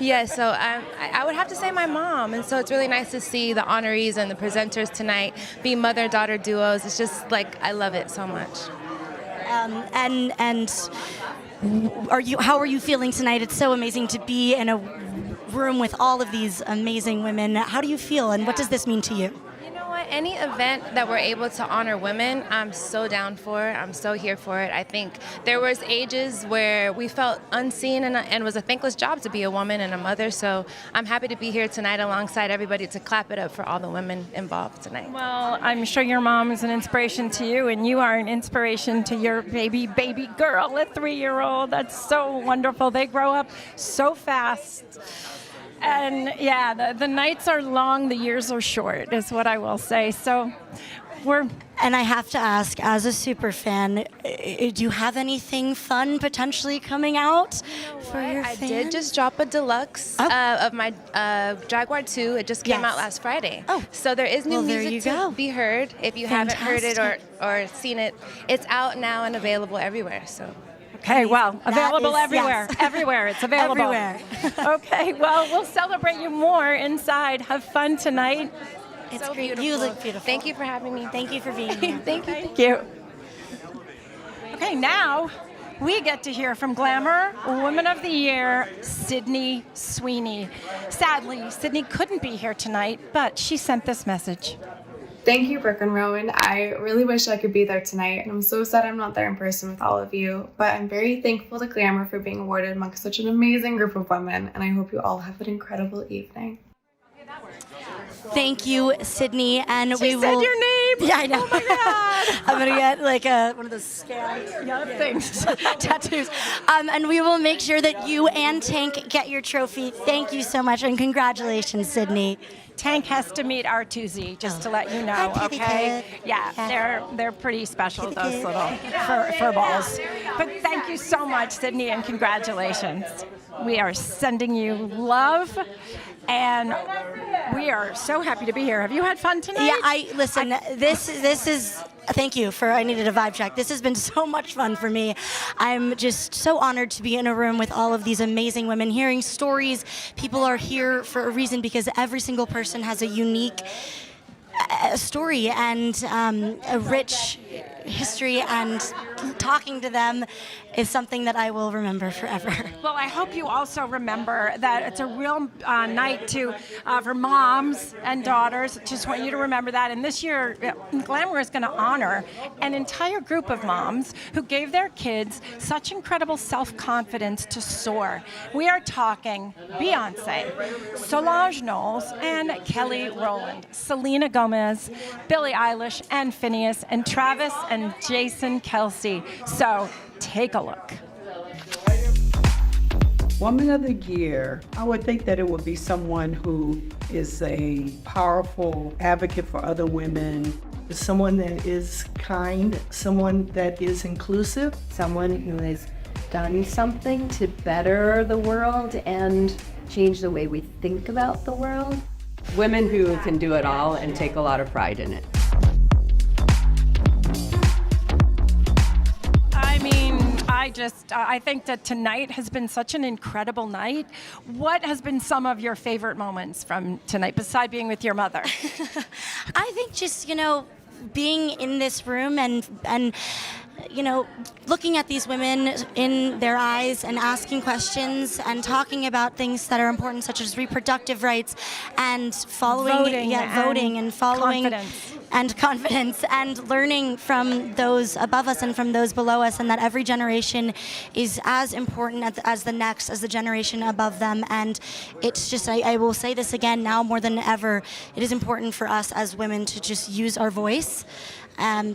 Yeah, so I would have to say my mom, and so it's really nice to see the honorees and the presenters tonight be mother-daughter duos. It's just like, I love it so much. How are you feeling tonight? It's so amazing to be in a room with all of these amazing women. How do you feel, and what does this mean to you? You know what? Any event that we're able to honor women, I'm so down for. I'm so here for it. I think there was ages where we felt unseen, and it was a thankless job to be a woman and a mother. So I'm happy to be here tonight alongside everybody to clap it up for all the women involved tonight. Well, I'm sure your mom is an inspiration to you, and you are an inspiration to your baby girl, a 3-year-old. That's so wonderful. They grow up so fast. And yeah, the nights are long, the years are short, is what I will say. So And I have to ask, as a super fan, do you have anything fun potentially coming out for your fans? I did just drop a deluxe of my Jaguar 2. It just came out last Friday. Oh. So there is new music to be heard. If you haven't heard it or seen it, it's out now and available everywhere. So. Okay, well, available everywhere. Yes. Everywhere, it's available. Everywhere. Okay, well, we'll celebrate you more inside. Have fun tonight. It's so great. Beautiful. You look beautiful. Thank you for having me. Thank you for being here. Thank you. Okay, now we get to hear from Glamour Woman of the Year, Sydney Sweeney. Sadly, Sydney couldn't be here tonight, but she sent this message. Thank you, Brooke and Rowan. I really wish I could be there tonight, and I'm so sad I'm not there in person with all of you, but I'm very thankful to Glamour for being awarded amongst such an amazing group of women, and I hope you all have an incredible evening. Thank you, Sydney, and she said your name. Yeah, I know. Oh my God. I'm gonna get like one of those scam things, tattoos. And we will make sure that you and Tank get your trophy. Thank you so much, and congratulations, Sydney. Tank has to meet R2Z, just to let you know, Hi, kitty okay? kid. Yeah, they're pretty special, Kitty those kid. little fur balls. But thank you so much, Sydney, and congratulations. We are sending you love, and we are so happy to be here. Have you had fun tonight? Yeah, this is thank you for, I needed a vibe check. This has been so much fun for me. I'm just so honored to be in a room with all of these amazing women, hearing stories. People are here for a reason because every single person has a unique story and a rich history, and talking to them is something that I will remember forever. Well, I hope you also remember that it's a real night for moms and daughters. Just want you to remember that. And this year, Glamour is going to honor an entire group of moms who gave their kids such incredible self-confidence to soar. We are talking Beyonce, Solange Knowles, and Kelly Rowland, Selena Gomez, Billie Eilish, and FINNEAS, and Travis and Jason Kelsey. So take a look. Woman of the Year, I would think that it would be someone who is a powerful advocate for other women, someone that is kind, someone that is inclusive. Someone who has done something to better the world and change the way we think about the world. Women who can do it all and take a lot of pride in it. I think that tonight has been such an incredible night. What has been some of your favorite moments from tonight, besides being with your mother? I think just, being in this room and looking at these women in their eyes and asking questions and talking about things that are important, such as reproductive rights and following voting and following confidence and learning from those above us and from those below us, and that every generation is as important as the next, as the generation above them. And it's just, I will say this again now more than ever, it is important for us as women to just use our voice.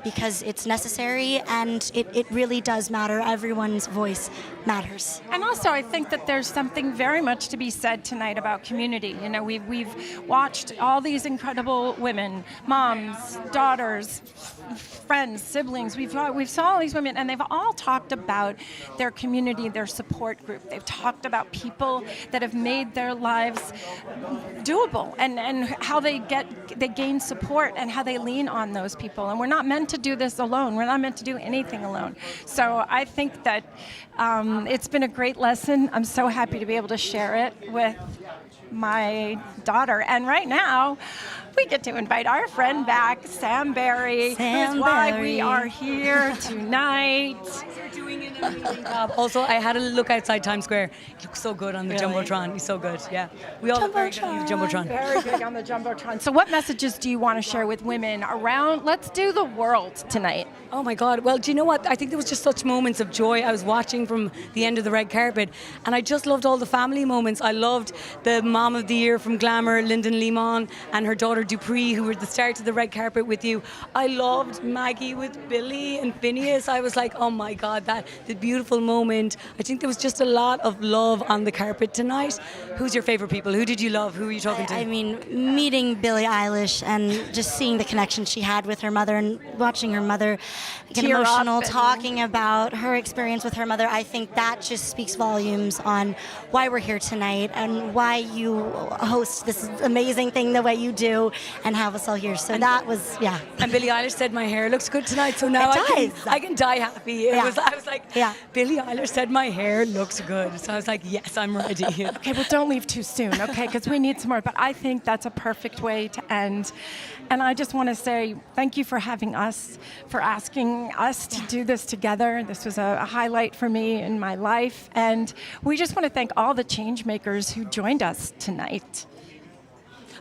Because it's necessary, and it really does matter. Everyone's voice matters. And also, I think that there's something very much to be said tonight about community. We've watched all these incredible women, moms, daughters, friends, siblings. We've saw all these women, and they've all talked about their community, their support group. They've talked about people that have made their lives doable, and how they gain support, and how they lean on those people. And we're not meant to do this alone. We're not meant to do anything alone. So I think that it's been a great lesson. I'm so happy to be able to share it with my daughter. And right now, we get to invite our friend back, Sam Barry, who's why we are here tonight. You're doing an amazing job. Also, I had a look outside Times Square. He looks so good on the Jumbotron. He's so good, yeah. We all look very good on the Jumbotron. Very big on the Jumbotron. So what messages do you want to share with women around Let's Do the World tonight? Oh my God. Well, do you know what? I think there was just such moments of joy. I was watching from the end of the red carpet, and I just loved all the family moments. I loved the Mom of the Year from Glamour, Lynda and Limón, and her daughter DuPree, who were at the start of the red carpet with you. I loved Maggie with Billie and FINNEAS. I was like, oh my God, the beautiful moment. I think there was just a lot of love on the carpet tonight. Who's your favorite people? Who did you love? Who were you talking to? I mean, meeting Billie Eilish and just seeing the connection she had with her mother, and watching her mother get Tear emotional, up talking about her experience with her mother. I think that just speaks volumes on why we're here tonight and why you host this amazing thing the way you do and have us all here. So that was, yeah. And Billie Eilish said my hair looks good tonight, so now I can die happy. I was like, Billie Eilish said my hair looks good. So I was like, yes, I'm ready. Okay, well, don't leave too soon, okay, because we need some more. But I think that's a perfect way to end. And I just want to say thank you for having us, for asking us to do this together. This was a highlight for me in my life. And we just want to thank all the change makers who joined us tonight.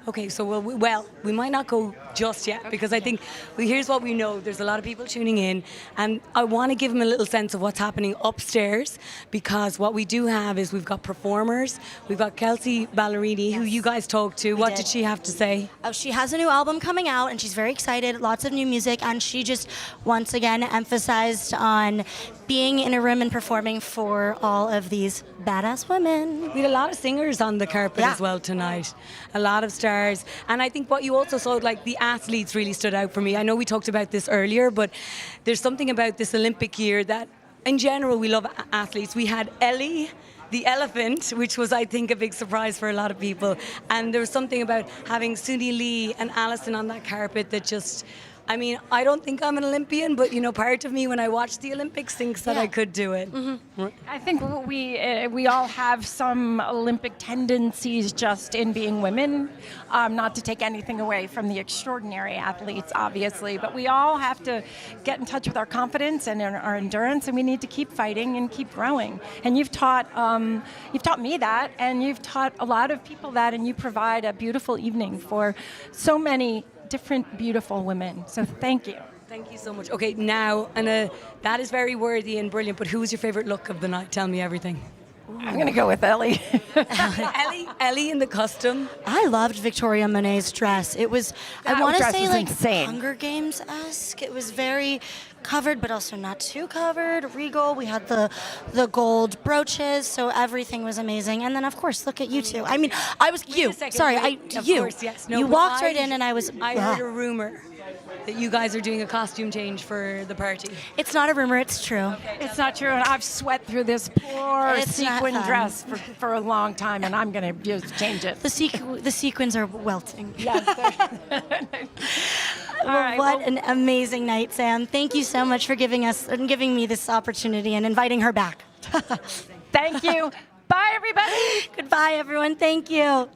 Okay, so we might not go just yet because I think here's what we know. There's a lot of people tuning in, and I want to give them a little sense of what's happening upstairs because what we do have is we've got performers. We've got Kelsea Ballerini, who you guys talked to. What did she have to say? Oh, she has a new album coming out, and she's very excited. Lots of new music, and she just once again emphasized on being in a room and performing for all of these badass women. We had a lot of singers on the carpet as well tonight. A lot of stars. And I think what you also saw, like the athletes really stood out for me. I know we talked about this earlier, but there's something about this Olympic year that, in general, we love athletes. We had Ellie the Elephant, which was, I think, a big surprise for a lot of people. And there was something about having Suni Lee and Allyson on that carpet that just... I mean, I don't think I'm an Olympian, but, you know, part of me when I watched the Olympics thinks that I could do it. I think we all have some Olympic tendencies just in being women, not to take anything away from the extraordinary athletes, obviously, but we all have to get in touch with our confidence and our endurance, and we need to keep fighting and keep growing. And you've taught me that, and you've taught a lot of people that, and you provide a beautiful evening for so many different beautiful women. So thank you. Thank you so much. Okay, now, and that is very worthy and brilliant, but who was your favorite look of the night? Tell me everything. I'm going to go with Ellie. Ellie in the costume. I loved Victoria Monet's dress. It was, That I want to dress say, was like insane. Hunger Games-esque. It was very covered, but also not too covered. Regal. We had the gold brooches, so everything was amazing. And then, of course, look at you two. I mean, I was you. Sorry, Of you. course, yes. No, you but walked right in, and I was. I heard a rumor that you guys are doing a costume change for the party. It's not a rumor. It's true. It's not true, and I've sweat through this poor It's not sequin fun. dress for a long time, and I'm going to just change it. The sequins are welting. Yes. Well, what an amazing night, Sam. Thank you so much for giving me this opportunity and inviting her back. Thank you. Bye, everybody. Goodbye, everyone. Thank you.